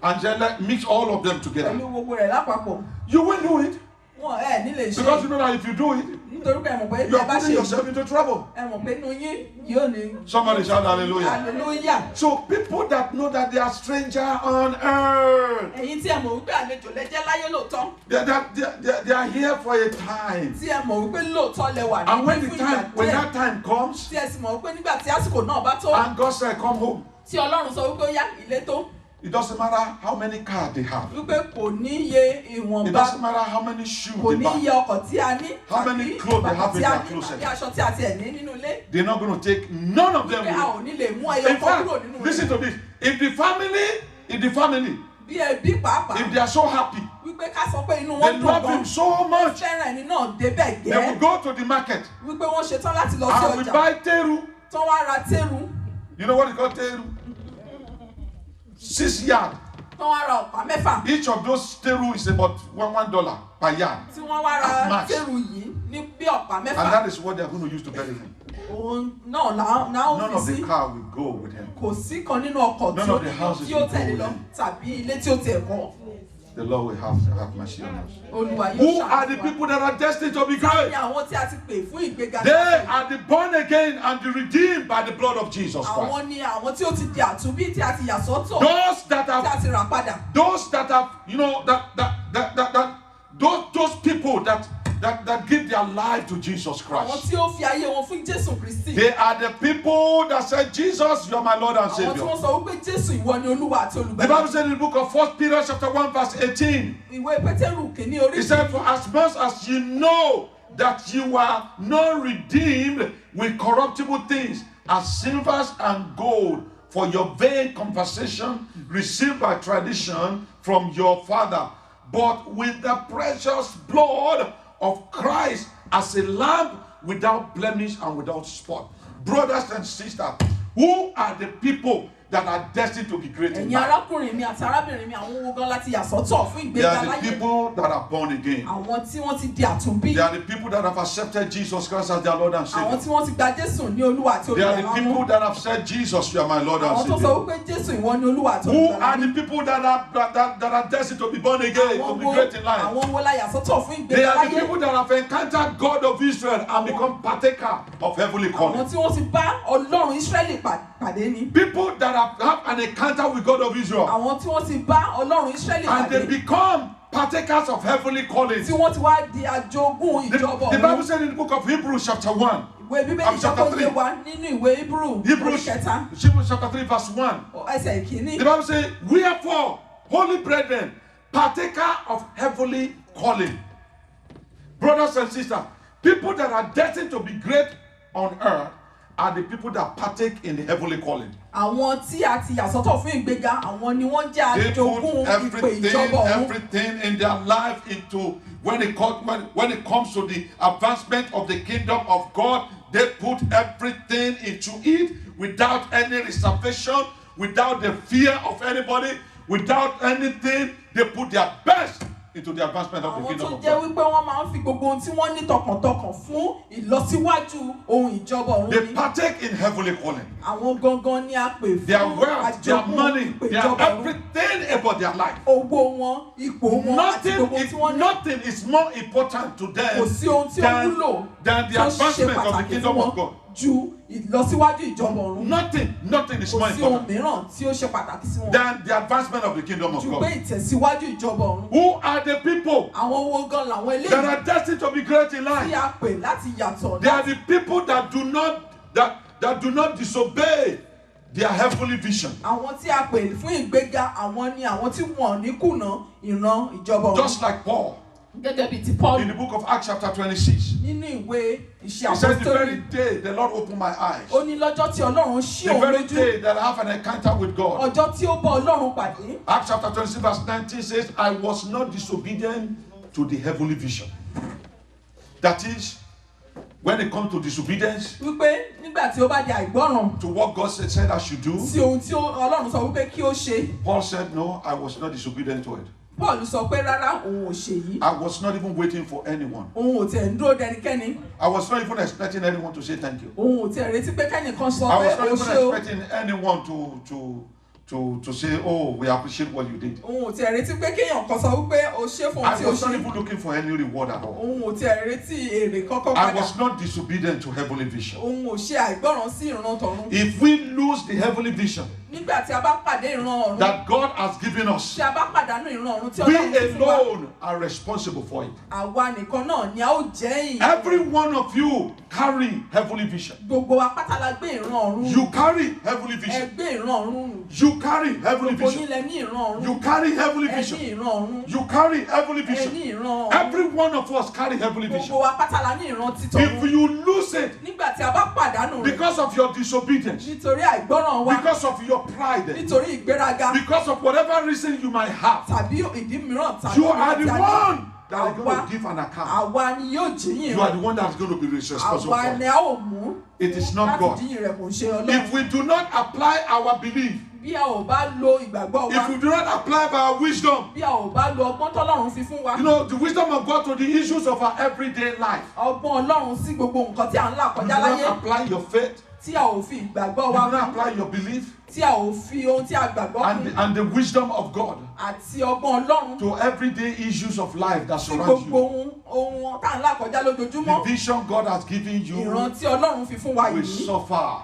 and then mix all of them together.
pẹ̀lú gbogbo rẹ̀ lápapọ̀.
You will do it
Wọn nílé ṣe
because you know that if you do it,
nítorí pé ẹ mọ̀ pé
you
ẹ
are
bá
putting
ṣe
yourself into trouble.
ẹ mọ̀ pé inú yín yóò ní.
Somebody shout hallelujah.
Hallelujah.
So people that know that they are stranger on earth,
Ẹ̀yin tí ẹ mọ̀ wípé àlejò lẹ́jẹ́ láyé lóòótọ́.
they are here for a time.
Tí ẹ mọ̀ wípé lóòótọ́ lẹ wà
And when
fún ìgbà díẹ̀.
that time comes,
Tí ẹ sì mọ̀ wípé nígbà tí àsìkò náà bá tó.
and God said, come home.
Tí Ọlọ́run sọ wípé ó yá ilé tó.
It doesn't matter how many cars they have.
Wípé kò ní iye
It
ìwọ̀nba.
doesn't matter how many shoes
Kò
they
ní
buy.
iye ọkọ̀ tí a ní.
How many
tàbí
clothes they have
bàtà
in
tí a
their
ní,
closet.
tàbí aṣọ tí a tiẹ̀ ní nínú ilé.
They're not going to take none of them
Wípé a
with
ò ní lè mú ẹyọ
them. In
kan kúrò
fact,
nínú
listen
rẹ̀.
to this. If the family,
Bí ẹbí pàápàá.
if they are so happy,
Wípé ká sọ pé inú
they
wọn dùn
love
gan.
him so much,
Fẹ́ràn ẹni náà débẹ̀
they will
gẹ́.
go to the market
Wípé wọ́n ṣetán láti lọ sí
and will
ọjà.
buy teru.
Tán wá ra téru.
You know what is called teru? 6 yards.
Tán wá ra ọ̀pá mẹ́fà.
Each of those teru is about $1 per yard.
Tí wọ́n wá
At
ra
max.
téru yìí ní bí ọ̀pá
And
mẹ́fà.
that is what they are going to use to bury him.
Òun náà là ó
None
fi
of the
sí.
car will go with him.
Kò sí kan nínú ọkọ̀
None of the houses
tí ó
will
tẹ̀lé
go
lọ
with him.
tàbí ilé tí ó tẹ̀ kọ́.
The Lord will have mercy on us.
Olúwa yóò
Who are the
ṣàánú wa.
people that are destined to be
Ní
great?
àwọn tí a ti pè fún ìgbéga.
They are the born again and the redeemed by the blood of Jesus Christ.
Àwọn ni àwọn tí ó ti di àtúnbí tí a ti yà sọ́tọ̀.
Those that
Tí a
have,
ti rà padà.
you know, those people that give their life to Jesus
Àwọn
Christ.
tí ó fi ayé wọn fún Jésù Kristi.
They are the people that said, Jesus, you are my Lord and
Àwọn tí
Savior.
wọ́n sọ wípé Jésù ìwọ ni Olúwa àti
The
Olùgbàlà.
Bible said in the book of 1 Peter chapter 1 verse 18,
Ìwé Pétérù kìíní orí.
it said, for as much as you know that you are not redeemed with corruptible things as silvers and gold for your vain conversation received by tradition from your father, but with the precious blood of Christ as a lamb without blemish and without spot. Brothers and sisters, who are the people that are destined to be great in
Ẹ̀yin
life?
arákùnrin mi àti arábìnrin mi àwọn owó gan láti yà sọ́tọ̀ fún
They
ìgbéga
are the
láyé.
people that are born again.
Àwọn tí wọ́n ti di àtúnbí.
They are the people that have accepted Jesus Christ as their Lord and
Àwọn
Savior.
tí wọ́n ti gba Jésù ní Olúwa àti
They are the
Olùgbàlà
people
wọn.
that have said, Jesus, you are my Lord and
Àwọn tó sọ
Savior.
wípé Jésù ìwọ ni Olúwa àti
Who
Olùgbàlà
are
mi.
the people that are destined to be born again, to be great in life?
Àwọn wo la yà sọ́tọ̀ fún
They
ìgbéga
are the
láyé.
people that have encountered God of Israel and become partaker of heavenly
Àwọn
calling.
tí wọ́n ti bá Ọlọ́run Ísírẹ́lì pàdé ni.
People that have an encounter with God of Israel
Àwọn tí wọ́n ti bá Ọlọ́run Ísírẹ́lì
and they
pàdé.
become partakers of heavenly calling.
Tí wọ́n ti wá di àjogún
The
ìjọba
Bible
ọ̀run.
said in the book of Hebrews chapter 1,
Ìwé Bíbélì
chapter
jẹ́ kó
3.
yé wa nínú ìwé Híbúrù orí
Hebrews
kẹta
chapter 3 verse 1.
ẹsẹ̀ ìkíní.
The Bible says, wherefore, holy brethren, partaker of heavenly calling. Brothers and sisters, people that are destined to be great on earth are are the people that partake in the heavenly calling.
Àwọn tí a ti yà sọ́tọ̀ fún ìgbéga, àwọn ni wọ́n jẹ́
They
àjogún
put
ìpè ìjọba ọ̀run.
everything in their life into when it comes to the advancement of the kingdom of God. They put everything into it without any reservation, without the fear of anybody, without anything. They put their best into the advancement of the kingdom of
Àwọn tó jẹ́
God.
wípé wọ́n máa ń fi gbogbo ohun tí wọ́n ní tọkàntọkàn fún ìlọsíwájú ohun ìjọba ọ̀run
They
ni.
partake in heavenly calling.
Àwọn gangan ni a pè
Their
fún
wealth, their
àjogún
money,
ìpè
their
ìjọba ọ̀run.
everything about their life.
Owó wọn, ipò wọn àti gbogbo tí wọ́n ní.
Nothing is more important to
Kò
them
sí ohun tí ó wúlò
than the
tó ṣe
advancement of the
pàtàkì fún
kingdom of
wọn
God.
ju ìlọsíwájú ìjọba ọ̀run.
Nothing is
Kò
more
sí ohun
important
mìíràn tí ó ṣe pàtàkì sí wọn
than the advancement of the kingdom of
ju pé
God.
ìtẹ̀síwájú ìjọba ọ̀run.
Who are the people
Àwọn owó gan làwọn
that
eléyìí
are destined to be great in
tí
life?
a pè láti yàtọ̀
They are the people that do not disobey their heavenly vision.
àwọn tí a pè fún ìgbéga àwọn ni àwọn tí wọn ní kùnà ìran ìjọba ọ̀run.
Just like Paul
Gẹ́gẹ́ bíi ti Paul
in the book of Acts chapter 26.
nínú ìwé ìṣe
He said, the very
àpọ́stélì.
day the Lord opened my eyes,
Ó ní lọ́jọ́ tí Ọlọ́run ṣí
the
òun
very
lójú,
day that I have an encounter with God.
ọjọ́ tí ó bá Ọlọ́run pàdé.
Acts chapter 26 verse 19 says, I was not disobedient to the heavenly vision. That is, when it comes to disobedience,
Wípé nígbà tí ó bá di àìgbọ́ràn
to what God said I should do,
sí ohun tí Ọlọ́run sọ wípé kí ó ṣe,
Paul said, no, I was not disobedient to it.
Paul sọ pé rárá òun ò ṣe yìí.
I was not even waiting for anyone.
Òun ò tẹ̀ ń dúró dẹnikẹ́ni.
I was not even expecting anyone to say thank you.
Òun ò tẹ̀ retí pé kẹ́nìkan sọ
I
pé
was not
ó
even
ṣe o.
expecting anyone to say, oh, we appreciate what you did.
Òun ò tẹ̀ retí pé kéèyàn kan sọ wípé ó ṣe fún ohun
I
tí ó
was not
ṣe.
even looking for any reward at all.
Òun ò tẹ̀ retí èrè kankan
I
padà.
was not disobedient to heavenly vision.
Òun ò ṣe àìgbọ́ràn sí ìran tọ̀run.
If we lose the heavenly vision
Nígbà tí a bá pàdé ìran ọ̀run,
that God has given us,
tí a bá pàdánù ìran ọ̀run tí
we
Ọlọ́run ti fún wa,
alone are responsible for it.
àwa nìkan náà ni a ó jẹ́ ìyìn.
Every one of you carry heavenly vision.
Gbogbo wa pátá la gbé ìran ọ̀run.
You carry heavenly
Ẹ
vision.
gbé ìran ọ̀run.
You carry heavenly
Gbogbo yín
vision.
lẹ ní ìran ọ̀run.
You carry heavenly
Ẹ ní
vision.
ìran ọ̀run.
You carry heavenly
Ẹ ní
vision.
ìran ọ̀run.
Every one of us carry heavenly
Gbogbo
vision.
wa pátá la ní ìran
If
títọ̀run.
you lose it
Nígbà tí a bá pàdánù rẹ̀
because of your disobedience,
nítorí àìgbọ́ràn wa,
because of your pride,
nítorí ìgbéraga
because of whatever reason you might have,
tàbí ìdí mìíràn tàbí
you are the
ìdí àdí,
one that is going
àwa
to give an account.
àwa ni yóò jíyìn
You are
rẹ̀.
the one that is going to be responsible
Àwa
for
ni
it.
a ó mú
It is not
láti
God.
jíyìn rẹ̀, kò ń ṣe
If
Ọlọ́run.
we do not apply our belief,
Bí a ò bá lo ìgbàgbọ́
if we
wa,
do not apply our wisdom,
bí a ò bá lo ọgbọ́n tọ́lọ́run fi fún wa,
you know, the wisdom of God to the issues of our everyday life,
ọgbọ́n Ọlọ́run sí gbogbo nǹkan tí à ń là
you do
kọjá láyé,
not apply your faith,
tí a ò fi ìgbàgbọ́
you
wa
do not
kún,
apply your belief
tí a ò fi ohun tí a gbàgbọ́ kún
and the wisdom of God
àti ọgbọ́n Ọlọ́run
to everyday issues of life that
sí
surround
gbogbo
you.
ohun tá à ń là kọjá lójoojúmọ́.
The vision God has given you
Ìran tí Ọlọ́run fi fún wa
will
yìí,
suffer.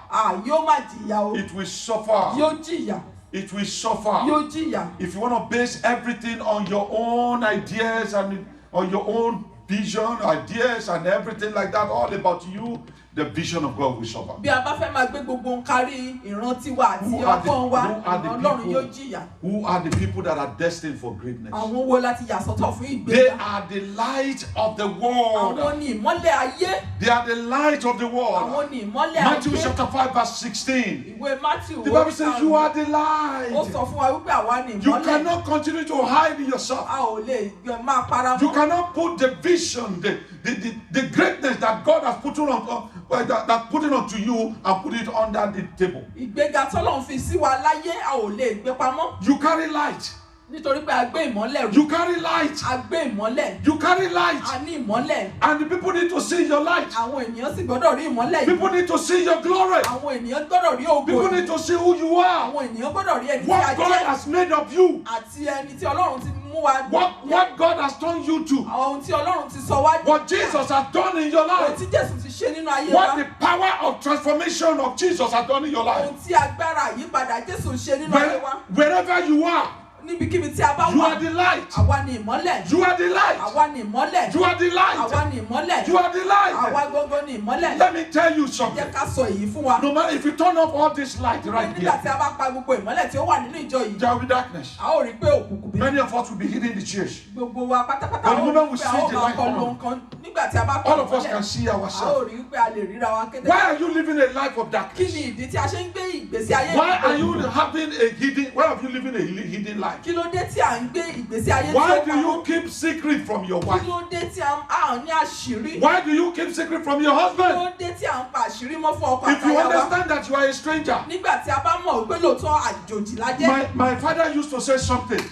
yóò má jìyà o,
It will suffer.
yóò jìyà,
It will suffer.
yóò jìyà.
If you want to base everything on your own ideas and on your own vision, ideas and everything like that, all about you, the vision of God will suffer.
Bí a bá fẹ́ máa gbé gbogbo ń kárí ìran tiwa àti
Who are the-
ọgbọ́n wa,
who are the
ìran Ọlọ́run
people?
yóò jìyà.
Who are the people that are destined for greatness?
Àwọn wo láti yà sọ́tọ̀ fún
They
ìgbéga?
are the light of the world.
Àwọn ni ìmọ́lẹ̀ ayé.
They are the light of the
Àwọn
world.
ni ìmọ́lẹ̀
Matthew
ayé.
chapter 5 verse 16.
Ìwé Matthew
The Bible says you are the
ó
light.
sọ fún wa wípé àwa ni
You
ìmọ́lẹ̀.
cannot continue to hide yourself.
A ò lè máa para
You
mọ́.
cannot put the vision, the greatness that God has put onto you and put it under the table.
Ìgbéga tọ́lọ́run fi sí wa láyé a ò lè gbé pamọ́
You carry light.
nítorí pé a gbé ìmọ́lẹ̀ rù.
You carry light.
A gbé ìmọ́lẹ̀.
You carry light.
A ní ìmọ́lẹ̀.
And the people need to see your light.
Àwọn ènìyàn sì gbọ́dọ̀ rí ìmọ́lẹ̀ yìí.
People need to see your glory.
Àwọn ènìyàn gbọ́dọ̀ rí ògo
People need
yìí.
to see who you are.
Àwọn ènìyàn gbọ́dọ̀ rí ẹni tí a
What God
jẹ́
has made of you.
àti ẹni tí Ọlọ́run ti mú wa.
What God has turned you to.
Ohun tí Ọlọ́run ti sọ wá.
What Jesus has done in your
Ohun
life.
tí Jésù ti ṣe nínú ayé
What
wa.
the power of transformation of Jesus has done in your life.
Ohun tí agbára àyípadà Jésù ṣe nínú ayé wa.
Wherever you are,
níbikíbi tí a bá
You
wà
are the light.
àwa ni ìmọ́lẹ̀
You are the light.
àwa ni ìmọ́lẹ̀
You are the light.
àwa ni ìmọ́lẹ̀
You are the light.
àwa gógó ni ìmọ́lẹ̀.
Let me tell you
Jẹ́
something.
ká sọ èyí fún wa.
No matter if you turn off all this light right
Nígbà
here,
tí a bá pa gbogbo ìmọ́lẹ̀ tí ó wà nínú ìjọ yìí,
there will be darkness.
a ó rí pé òkùnkùn bí
Many of us will be hidden in the church.
gbogbo wa pátápátá
But
ó
the
rí
moment we
pé a
see
ó
the
máa
light
kọlu
on,
nǹkan nígbà tí a bá
all
kọlu
of us can
mọ́lẹ̀.
see
A ó
ourselves.
rí pé a lè ríra wa kété.
Why are you living a life of
Kí
darkness?
ni ìdí tí a ṣe ń gbé ìgbésí ayé
Why
ìgbésí
are you
òkùnkùn?
having a hidden? Why are you living a hidden life?
Kí ló dé tí à ń gbé ìgbésí ayé tí
Why
ó
do
pamọ́?
you keep secret from your
Kí
wife?
ló dé tí à ń ní àṣírí?
Why do you keep secret from your
Kí
husband?
ló dé tí à ń pa àṣírí mọ́ fún ọkọ
If you
àtaya wa?
understand that you are a stranger,
Nígbà tí a bá mọ̀ wípé lóòótọ́ àjòjì la jẹ́,
my father used to say something.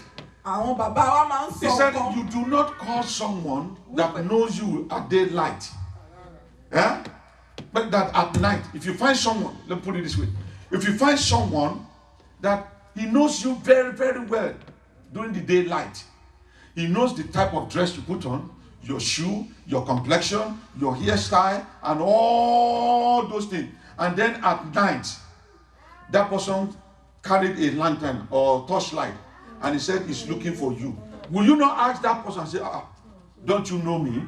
àwọn bàbá wa máa ń
He
sọ
said,
nǹkan.
"You do not call someone that knows you at daylight, eh? But that at night, if you find someone, let me put it this way: if you find someone that he knows you very, very well during the daylight, he knows the type of dress you put on, your shoe, your complexion, your hairstyle, and all those things. And then at night, that person carried a lantern or torchlight, and he said he's looking for you. Will you not ask that person and say, don't you know me?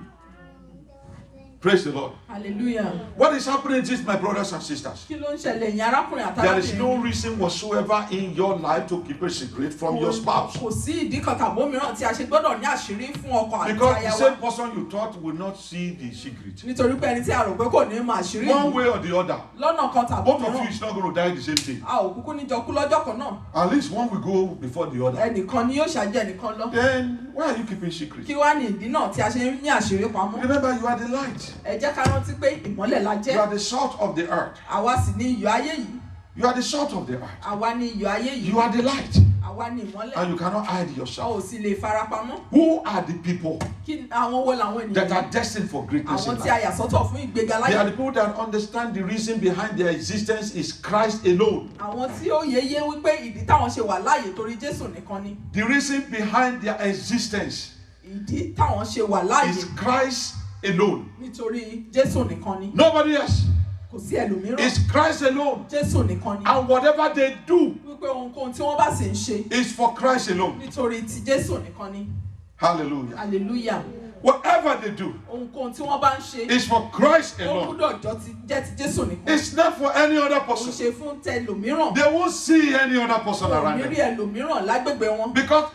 Praise the Lord.
Hallelujah.
What is happening is, my brothers and sisters,
Kí ló ń ṣẹlẹ̀ yín arákùnrin
there is no
àtàlábìnrin?
reason whatsoever in your life to keep a secret from your spouse.
Kò sí ìdí kan tàbí òmíràn tí a ṣe gbọ́dọ̀ ní àṣírí fún ọkọ àti
Because the
aya wa.
same person you thought will not see the secret.
Nítorí pé ẹni tí a rò pé kò ní mọ àṣírí
One
yìí
way or the other,
lọ́nà kan tàbí
both of you
òmíràn.
is not going to die the same day.
A ò kúkú níjọ kú lọ́jọ́ kan náà.
At least one will go before the other.
Ẹnìkan ni yóò ṣáájú ẹnìkan lọ.
Then why are you keeping secret?
Kí wá ní ìdí náà tí a ṣe ń ní àṣírí pamọ́?
Remember, you are the light.
Ẹ jẹ́ ká rántí pé ìmọ́lẹ̀ la
You
jẹ́.
are the salt of the earth.
Àwa sì ní iyọ̀ ayé yìí.
You are the salt of the earth.
Àwa ní iyọ̀ ayé yìí.
You are the light.
Àwa ní ìmọ́lẹ̀.
And you cannot hide
A ò
yourself.
sì lè farapamọ́.
Who are the people
Kí àwọn wo làwọn
that
ènìyàn?
are destined for greatness
Àwọn
in
tí a
life?
yà sọ́tọ̀ fún ìgbéga
They are
láyé.
the people that understand the reason behind their existence is Christ alone.
Àwọn tí ó yéye wípé ìdí táwọn ṣe wà láàyè torí Jésù nìkan ni.
The reason behind their existence
Ìdí táwọn ṣe wà láàyè
is Christ alone.
nítorí Jésù nìkan ni.
Nobody else.
Kò sí ẹlòmíràn.
It's Christ alone.
Jésù nìkan ni.
And whatever they do
Wípé ohunkóhun tí wọ́n bá sì ń ṣe
is for Christ alone.
nítorí ti Jésù nìkan ni.
Hallelujah.
Hallelujah.
Whatever they do
Ohunkóhun tí wọ́n bá ń ṣe
is for Christ
ó
alone.
gbúdọ̀ jẹ́ ti Jésù nìkan.
It's not for any other
Kò ń
person.
ṣe fún tẹlòmíràn.
They won't see any other person around
Òmírí
them.
ẹlòmíràn lágbègbè wọn.
Because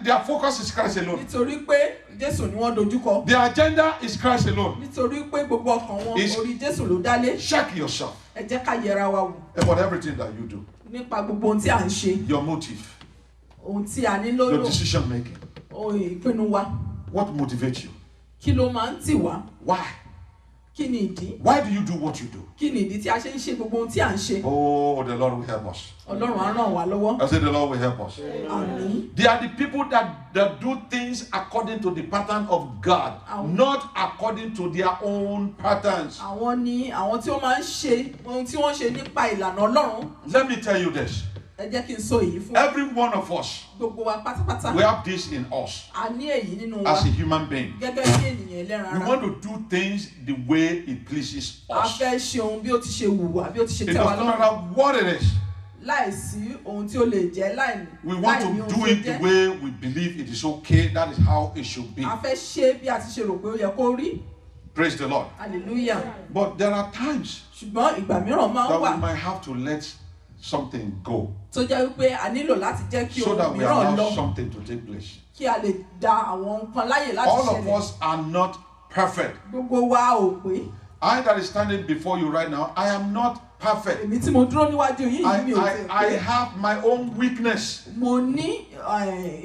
their focus is Christ alone.
Nítorí pé Jésù ni wọ́n dojúkọ.
Their agenda is Christ alone.
Nítorí pé gbogbo ọkàn wọn
Is-
orí Jésù ló dálé.
Check yourself
Ẹ jẹ́ ká yẹra wa wò
about everything that you do.
nípa gbogbo ohun tí à ń ṣe,
Your motive,
ohun tí a ní
your
lóró,
decision making.
ohun ìpinnu wa.
What motivates you?
Kí ló máa ń tì wá?
Why?
Kí ni ìdí?
Why do you do what you do?
Kí ni ìdí tí a ṣe ń ṣe gbogbo ohun tí à ń ṣe?
Oh, the Lord will help us.
Ọlọ́run á ràn wá lọ́wọ́.
I say the Lord will help us.
Àmín.
They are the people that do things according to the pattern of God, not according to their own patterns.
Àwọn ni àwọn tí ó máa ń ṣe ohun tí wọ́n ṣe nípa ìlànà Ọlọ́run.
Let me tell you this.
Ẹ jẹ́ kí n sọ èyí fún
Every one of us,
gbogbo wa pátápátá.
we have this in us
A ní èyí nínú wa
as a human being.
gẹ́gẹ́ bí ènìyàn ẹlẹ́ran
We
ara.
want to do things the way it pleases
A
us.
fẹ́ ṣe ohun bí ó ti ṣe wù wá, bí ó ti ṣe
It
tẹ́ wa
doesn't
lọ́rùn.
matter what it is.
Láìsí ohun tí ó lè jẹ́
We want
láì ní
to
ohun
do
tí ó
it the
jẹ́.
way we believe it is okay. That is how it should be.
A fẹ́ ṣe bí a ti ṣe rò pé ó yẹ kó rí.
Praise the Lord.
Hallelujah.
But there are times
Ṣùgbọ́n ìgbà mìíràn máa ń
that we
wà
might have to let something go
tó jẹ́ wípé a nílò láti jẹ́ kí
so
ohun
that we
mìíràn
allow
lọ
something to take place.
kí a lè da àwọn nǹkan láyè láti
All of
ṣẹlẹ̀.
us are not perfect.
Gbogbo wa ò pé.
I that is standing before you right now, I am not perfect.
Èmi tí mo dúró níwájú yìí mi ò tẹ̀
I
pé.
have my own weakness.
Mo ní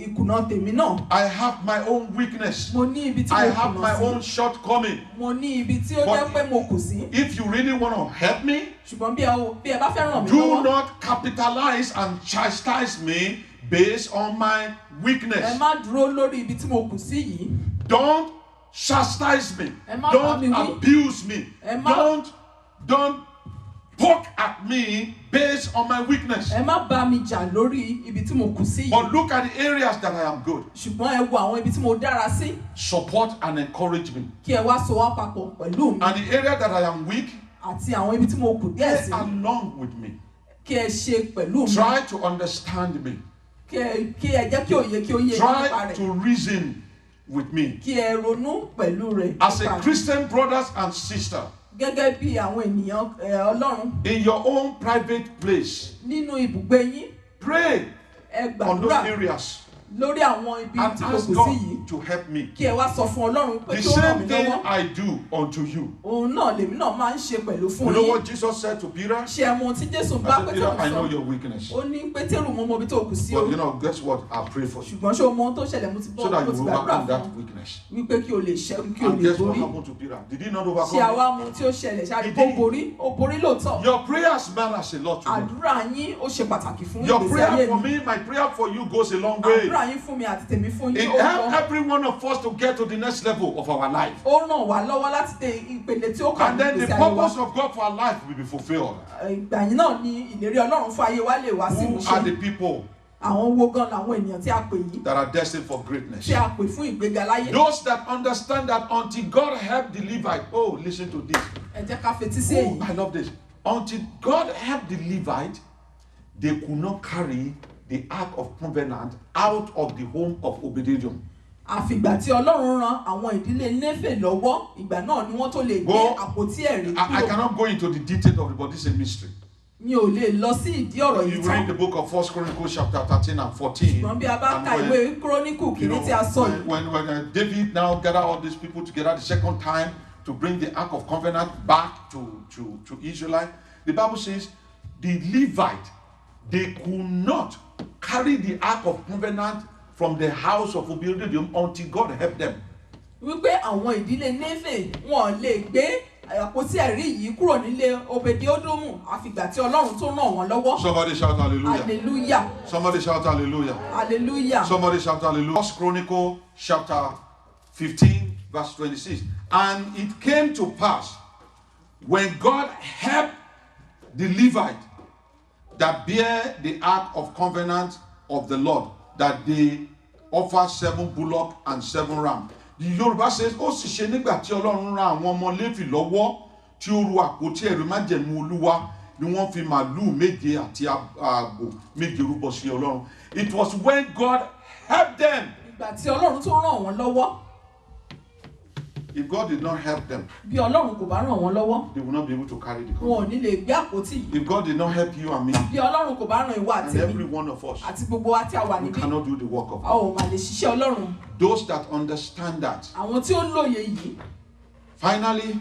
ìkùnà tèmi náà.
I have my own weakness.
Mo ní ibi tí
I
mo
have my
kùnà
own
sí.
shortcoming.
Mo ní ibi tí ó
But
jẹ́ pé mo kù sí.
If you really want to help me,
Ṣùgbọ́n bí ẹ bá fẹ́ ràn mí
do
lọ́wọ́.
not capitalize and chastise me based on my
Ẹ
weakness.
má dúró lórí ibi tí mo kù sí yìí.
Don't chastise me.
Ẹ má bá
Don't
mi wí.
abuse me.
Ẹ má-
Don't poke at me based on my weakness.
Ẹ má bá mi jà lórí ibi tí mo kù sí
But
yìí.
look at the areas that I am good.
Ṣùgbọ́n ẹ wo àwọn ibi tí mo dára sí.
Support and encourage me.
Kí ẹ wá so wá papọ̀ pẹ̀lú mi.
And the area that I am weak,
Àti àwọn ibi tí mo kù díẹ̀
play
sí.
along with me.
Kí ẹ ṣe pẹ̀lú mi.
Try to understand me.
kí ẹ jẹ́ kí òye kí ó yé nípa
Try
rẹ̀.
to reason with me.
Kí ẹ ronú pẹ̀lú rẹ̀.
As a
nípa rẹ̀.
Christian brothers and sisters,
Gẹ́gẹ́ bí àwọn ènìyàn Ọlọ́run
in your own private place,
nínú ibùgbé yín,
pray
ẹ
on those
gbàdúrà
areas
lórí àwọn ibi
and
tí kò
ask
kù sí
God
yìí.
to help me.
Kí ẹ wá sọ fún Ọlọ́run pé
The
kí ó ràn
same
mí
thing
lọ́wọ́.
I do unto you.
Òun náà lèmi náà máa ń ṣe pẹ̀lú
You
fún
know
yín.
what Jesus said to Peter?
Ṣé ẹ mọ ohun tí Jésù
I
bá
said, Peter,
Pétérù
I know
sọ?
your weakness.
Ó ní Pétérù mo mọ ibi tó kù sí o.
But you know, guess what? I'll pray for you.
Ṣùgbọ́n ṣé o mọ ohun tó ṣẹlẹ̀ mo ti
So that
mo
you
ti
will
gbàdúrà
overcome
fún
that
ọ.
weakness.
Wípé kí o lè ṣẹ́gun kí o
And
lè
guess what
borí.
happened to Peter? Did he not
Ṣé
overcome?
àwa mọ ohun tí ó ṣẹlẹ̀ ṣáà rí
He
kó
did.
borí? Ó borí lóòótọ́.
Your prayers matters a lot to me.
Àdúrà yín ó ṣe pàtàkì fún
Your
ìgbésí
prayer
ayé
for
mi.
me, my prayer for you goes a long way.
Àdúrà yín fún mi àti tèmi fún
It
yín ó
helps
lọ.
every one of us to get to the next level of our life.
Ó ràn wá lọ́wọ́ láti dé ìpele tí ó kàn
And
ní
then the
ìgbésí ayé wa.
purpose of God for our life will be fulfilled.
Ìgbà yìí náà ni ìlérí Ọlọ́run fún ayé wa lè wá sí
Who are the
ìmúṣẹ.
people
Àwọn wo gan làwọn ènìyàn tí a pè yìí?
that are destined for greatness?
Tí a pè fún ìgbéga láyé.
Those that understand that until God helped the Levite. Oh, listen to this.
Ẹ jẹ́ ká fetí sí
Oh,
èyí.
I love this. Until God helped the Levite, they could not carry the Ark of Covenant out of the home of Obed-Edom.
Àfìgbà tí Ọlọ́run ran àwọn ìdílé Néfè lọ́wọ́, ìgbà náà ni wọ́n tó lè gbé
Well,
àpótí ẹ̀rí
I
kúrò.
cannot go into the details of it, but this is a mystery.
Mi ò lè lọ sí ìdí ọ̀rọ̀
You
yìí
read the
tán.
book of 1 Chronicles chapter 13 and 14.
Ṣùgbọ́n bí a bá
and
ka
when-
ìwé Kíróníkù
You know,
kìíní tí a sọ yìí.
when David now gathered all these people together the second time to bring the Ark of Covenant back to Israel, the Bible says the Levite, they could not carry the Ark of Covenant from the house of Obed-Edom until God helped them.
Wípé àwọn ìdílé Néfè wọn lè gbé àpótí ẹ̀rí yìí kúrò nílé Obed-Edomu àfìgbà tí Ọlọ́run tó ràn wọ́n lọ́wọ́.
Somebody shout hallelujah.
Hallelujah.
Somebody shout hallelujah.
Hallelujah.
Somebody shout hallelujah. 1 Chronicles chapter 15 verse 26. And it came to pass when God helped the Levite that bear the ark of covenant of the Lord, that they offer 7 bullocks and 7 rams. The Yoruba says, ó sì ṣe nígbà tí Ọlọ́run rán àwọn ọmọ Léfì lọ́wọ́ tí ó ru àpótí ẹ̀rí májẹ̀mú Olúwa ni wọ́n fi màlúù méje àti àgbò méje rúbọ sí Ọlọ́run. It was when God helped them.
Ìgbà tí Ọlọ́run tó ràn wọ́n lọ́wọ́.
If God did not help them,
Bí Ọlọ́run kò bá ràn wọ́n lọ́wọ́,
they will not be able to carry the
wọn ò
covenant.
ní lè gbé àpótí yìí.
If God did not help you and me,
Bí Ọlọ́run kò bá ràn ìwọ
and
àti
every
èmi
one of us,
àti gbogbo wa tí a wà
we
níbí,
cannot do the work of
a
God.
ò mà lè ṣiṣẹ́ Ọlọ́run.
Those that understand that,
Àwọn tí ó lóye yìí
finally,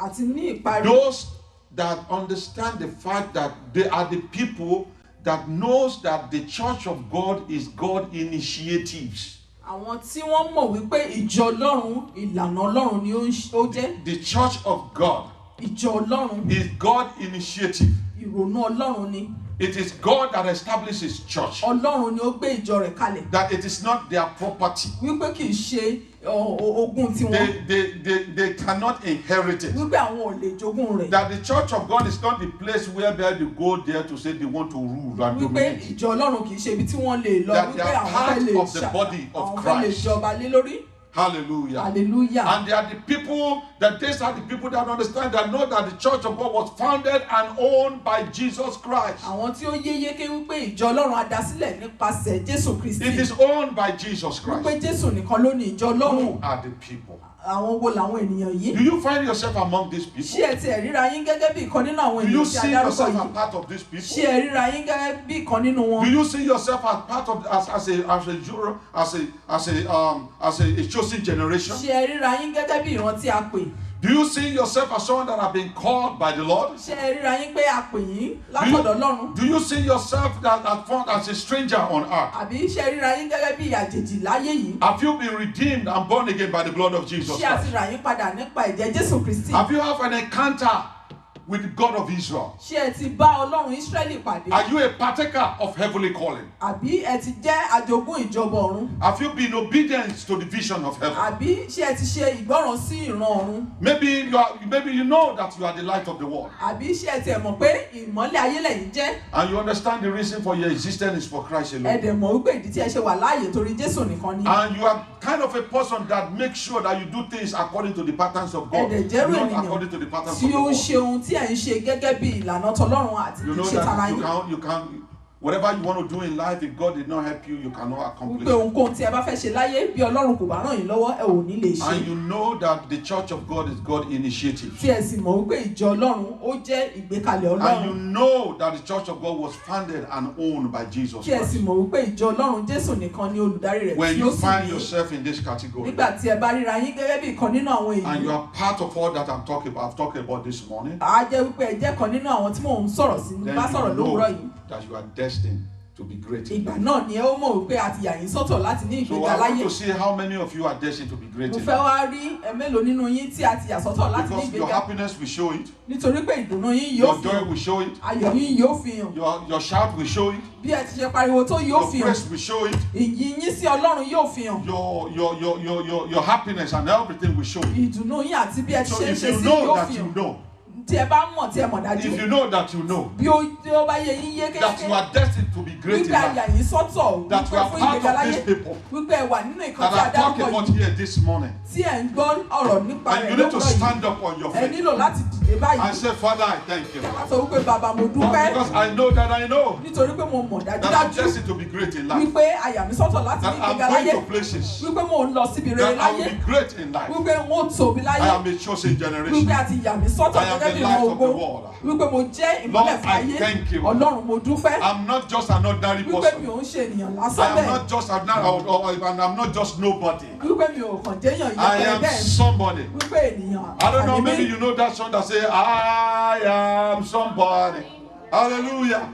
àti ní ìparí.
those that understand the fact that they are the people that knows that the church of God is God initiatives.
Àwọn tí wọ́n mọ̀ wípé ìjọ Ọlọ́run ìlànà Ọlọ́run ni ó jẹ́.
The church of God
Ìjọ Ọlọ́run
is God initiative.
ìrònú Ọlọ́run ni.
It is God that establishes church.
Ọlọ́run ni ó gbé ìjọ rẹ̀ kalẹ̀.
That it is not their property.
Wípé kì í ṣe ogún tiwọn.
They cannot inherit it.
Wípé àwọn ò lè jogún rẹ̀.
That the church of God is not the place where they go there to say they want to rule and
Wípé
dominate.
ìjọ Ọlọ́run kì í ṣe ibi tí wọ́n lè lọ.
That they
Wípé
are
àwọn
part
fẹ́ lè
of the body of
àwọn fẹ́ lè
Christ.
jọba lé lórí.
Hallelujah.
Hallelujah.
And they are the people that these are the people that understand that know that the church of God was founded and owned by Jesus Christ.
Àwọn tí ó yé yéké wípé ìjọ Ọlọ́run á dá sílẹ̀ nípasẹ̀ Jésù Kristi.
It is owned by Jesus
Wípé
Christ.
Jésù nìkan ló ní ìjọ Ọlọ́run.
Who are the people?
Àwọn wo làwọn ènìyàn
Do
yìí?
you find yourself among these people?
Ṣé ẹ tiẹ̀ ríra yín gẹ́gẹ́ bí ìkan nínú àwọn
Do you
ènìyàn tí a
see
dárúkọ
yourself
yìí?
as part of these
Ṣé
people?
ẹ ríra yín gẹ́gẹ́ bí ìkan nínú wọn?
Do you see yourself as part of as a chosen generation?
Ṣé ẹ ríra yín gẹ́gẹ́ bí ìran tí a pè?
Do you see yourself as someone that have been called by the Lord?
Ṣé ẹ ríra yín pé a pè yín látọ̀dọ̀ Ọlọ́run?
Do you see yourself that found as a stranger on earth?
Àbí ṣé ẹ ríra yín gẹ́gẹ́ bí àjèjì láyé yìí?
Have you been redeemed and born again by the blood of Jesus
Ṣé a ti
Christ?
rà yín padà nípa ẹ̀jẹ̀ Jésù Kristi?
Have you had an encounter with the God of Israel?
Ṣé ẹ ti bá Ọlọ́run Ísírẹ́lì pàdé?
Are you a partaker of heavenly calling?
Àbí ẹ ti jẹ́ àjogún ìjọba ọ̀run?
Have you been obedient to the vision of heaven?
Àbí ṣé ẹ ti ṣe ìgbọ́ràn sí ìran ọ̀run?
Maybe you know that you are the light of the world.
Àbí ṣé ẹ ti ẹ̀ mọ̀ pé ìmọ́lẹ̀ ayé lẹ̀yin jẹ́?
And you understand the reason for your existence is for Christ
Ẹ
alone.
dẹ̀ mọ̀ wípé ìdí tí ẹ ṣe wà láàyè torí Jésù nìkan ni.
And you are kind of a person that makes sure that you do things according to the patterns of God,
Ẹ dẹ̀ jẹ́rú
not
ènìyàn
according to the patterns
tí
of the
ó ń
world.
ṣe ohun tí ẹ̀ ń ṣe gẹ́gẹ́ bí ìlànà tọlọ́run àti
You
kì í
know
ṣe tara
that
yín.
whatever you want to do in life, if God did not help you, you cannot accomplish
wípé
it.
ohunkóhun tí ẹ bá fẹ́ ṣe láyé bí Ọlọ́run kò bá ràn yín lọ́wọ́ ẹ ò ní lè ṣe.
And you know that the church of God is God's initiative.
tí ẹ sì mọ̀ wípé ìjọ Ọlọ́run ó jẹ́ ìgbékalẹ̀
And you
Ọlọ́run.
know that the church of God was founded and owned by Jesus
tí ẹ sì
Christ.
mọ̀ wípé ìjọ Ọlọ́run Jésù nìkan ni olùdarí rẹ̀
When
tí
you
ó sì
find
ní.
yourself in this category,
nígbà tí ẹ bá ríra yín gẹ́gẹ́ bí ìkan nínú àwọn
and you
èyí,
are part of all that I've talked about this morning,
á jẹ́ wípé ẹ jẹ́ kan nínú àwọn tí mò ń sọ̀rọ̀ sí
then
bá sọ̀rọ̀
you
lówùúrọ̀
know
yìí.
that you are destined to be great. in
ìgbà
life.
náà ni ẹ ó mọ̀ wípé a ti yà yín sọ́tọ̀ láti ní
So
ìgbéga
I want
láyé.
to see how many of you are destined to be great.
mo
in
fẹ́
life.
wá rí mélòó nínú yín tí a ti yà sọ́tọ̀ láti ní
Because your
ìgbéga,
happiness will show it,
nítorí pé ìdùnnú yín yóò
your
fi
joy
hàn,
will show it,
ayọ̀ yín yóò fi hàn,
your shout will show it,
bí ẹ ti ṣe pariwo tó yóò
your
fi hàn,
praise will show it,
ìyìn yín sí Ọlọ́run yóò fi hàn,
your happiness and everything will show it.
ìdùnnú yín àti bí ẹ ti
So
ṣe ń
if
ṣe
you
sí
know
yóò
that
fi
you
hàn.
know,
tí ẹ bá mọ̀ tí ẹ mọ̀ dájú,
if you know that you know
bí ó bá yé yín yé
that you
kékeré,
are destined to be great in
wípé a
life,
yà yín sọ́tọ̀
that you
wípé
are
fún
part
ìgbéga
of
láyé,
these people
wípé ẹ wà nínú ìkan
that
tí a
are talking
dárúkọ
about
yìí,
here this morning,
tí ẹ ń gbọ́ ọ̀rọ̀ nípa
and
rẹ̀
you need to
lówùúrọ̀ yìí,
stand up on your
ẹ
feet
nílò láti dìde báyìí.
and say, Father, I thank you.
Ẹ wá sọ wípé bàbá mo dúpẹ́,
Because I know that I know
nítorí pé mo mọ̀
that I'm
dájúdájú
destined to be great in life,
wípé a yà mí sọ́tọ̀ láti
that
ní
I'm
ìgbéga láyé,
going to places,
wípé mo ń lọ síbi rere
that I
láyé,
will be great in life.
wípé n ó tóbi
I
láyé,
am a chosen generation.
wípé a ti yà mí sọ́tọ̀
I am
gẹ́gẹ́
the
bí
light
ọmọ
of the
ogun,
world.
wípé mo jẹ́ ìmọ́lẹ̀
Lord,
fún
I
ayé.
thank you.
Ọlọ́run mo dúpẹ́,
I'm not just an ordinary
wípé mi
person.
ò ń ṣe ènìyàn
I
lásán
am
bẹ́ẹ̀,
not just and I'm not just nobody.
wípé mi ò kàn déyàn
I
yẹpẹrẹ
am
bẹ́ẹ̀,
somebody.
wípé ènìyàn
I don't know,
àní
maybe
mí.
you know that song that say, I am somebody. Hallelujah.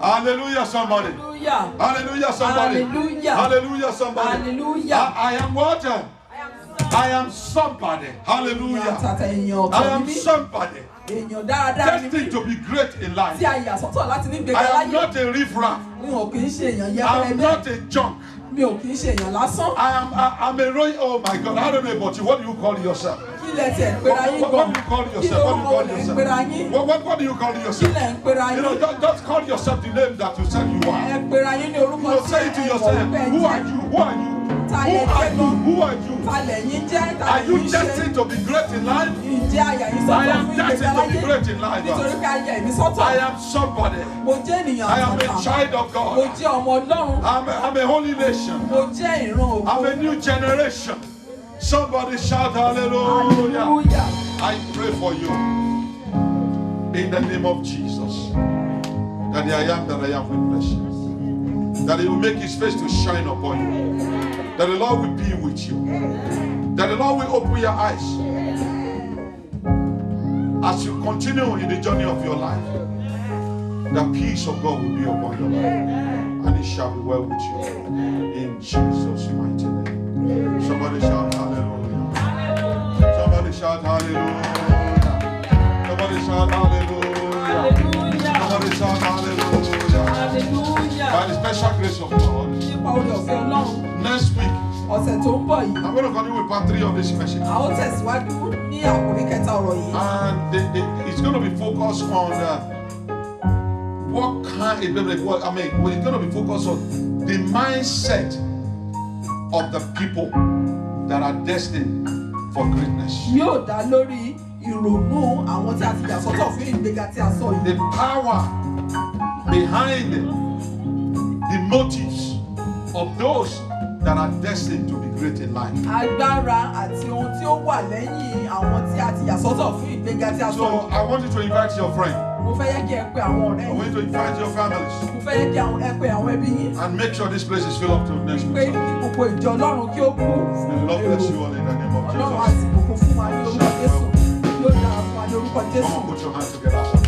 Hallelujah, somebody.
Hallelujah.
Hallelujah, somebody.
Hallelujah.
Hallelujah, somebody.
Hallelujah.
I am what? I am somebody.
Ènìyàn
Hallelujah.
àtàtà èèyàn
I
ọ̀tọ̀
am
ni mí,
somebody.
èèyàn dáadáa ni mí,
Destined to be great in
tí
life.
a yà sọ́tọ̀ láti ní ìgbéga
I am
láyé.
not a riffraff.
Mi ò kì í ṣe èèyàn
I
yẹpẹrẹ
am
bẹ́ẹ̀,
not a junk.
mi ò kì í ṣe èèyàn lásán.
I'm a royal. Oh my God. I don't know about you. What do you call yourself?
Kí lẹ tiẹ̀ ń pera yín
What
gan?
do you call
Kí
yourself? What do you
lorúkọ
call
lẹ ń
yourself?
pera yín?
What do you call
Kí
yourself?
lẹ ń pera
You know,
yín?
just call yourself the name that you said you are.
Ẹ pera yín ní orúkọ
You
tí
say it to
ẹ mọ̀
yourself.
wípé ẹ
Who are
jẹ́.
you? Who are you?
Ta
Who
lẹ
are
jẹ́
you?
gan?
Who are you?
Ta lẹ̀yin jẹ́? Ta
Are you
lẹ̀yin ṣe?
destined to be great in life?
Ǹjẹ́ a yà yín
I
sọ́tọ̀
am
fún ìgbéga
destined to be
láyé?
great in life.
Nítorí pé a yà mí sọ́tọ̀.
I am somebody.
Mo jẹ́ ènìyàn
I am a
àtàtà.
child of
Mo
God.
jẹ́ ọmọ Ọlọ́run.
I'm a holy nation.
Mo jẹ́ ìran ògo.
I'm a new generation. Somebody shout hallelujah.
Hallelujah.
I pray for you in the name of Jesus that the I am that I am will bless you. That He will make His face to shine upon you. That the Lord will be with you. That the Lord will open your eyes as you continue in the journey of your life. The peace of God will be upon your life, and it shall be well with you. In Jesus' mighty name. Somebody shout hallelujah. Somebody shout hallelujah. Somebody shout hallelujah.
Hallelujah.
Somebody shout hallelujah.
Hallelujah.
By the special grace of God,
Nípa oore ọ̀fẹ́ Ọlọ́run,
next week,
ọ̀sẹ̀ tó ń bọ̀ yìí,
I'm going to continue with part 3 of this message.
a ó tẹ̀síwájú ní àkòrí kẹta ọ̀rọ̀ yìí.
And it's going to be focused on what kind, it's going to be focused on the mindset of the people that are destined for greatness.
Yóò dá lórí ìrònú àwọn tí a ti yà sọ́tọ̀ fún ìgbéga tí a sọ yìí.
The power behind the motives of those that are destined to be great in life.
Agbára àti ohun tí ó wà lẹ́yìn àwọn tí a ti yà sọ́tọ̀ fún ìgbéga tí a sọ
So
yìí.
I want you to invite your friend.
Mo fẹ́ yẹ kí ẹ pe àwọn ọ̀rẹ́
I want
yín.
you to invite your families.
Mo fẹ́ yẹ kí ẹ pe àwọn ẹbí yín.
And make sure this place is filled up to next
Pé
week.
kí gbogbo ìjọ Ọlọ́run kí ó kú fún
May the Lord bless
èrò.
you all in the name of
Ọlọ́run á
Jesus.
sì bùkún fún wa ní orúkọ Jésù. Yóò dára fún wa ní orúkọ
Come
Jésù.
on, put your hands together.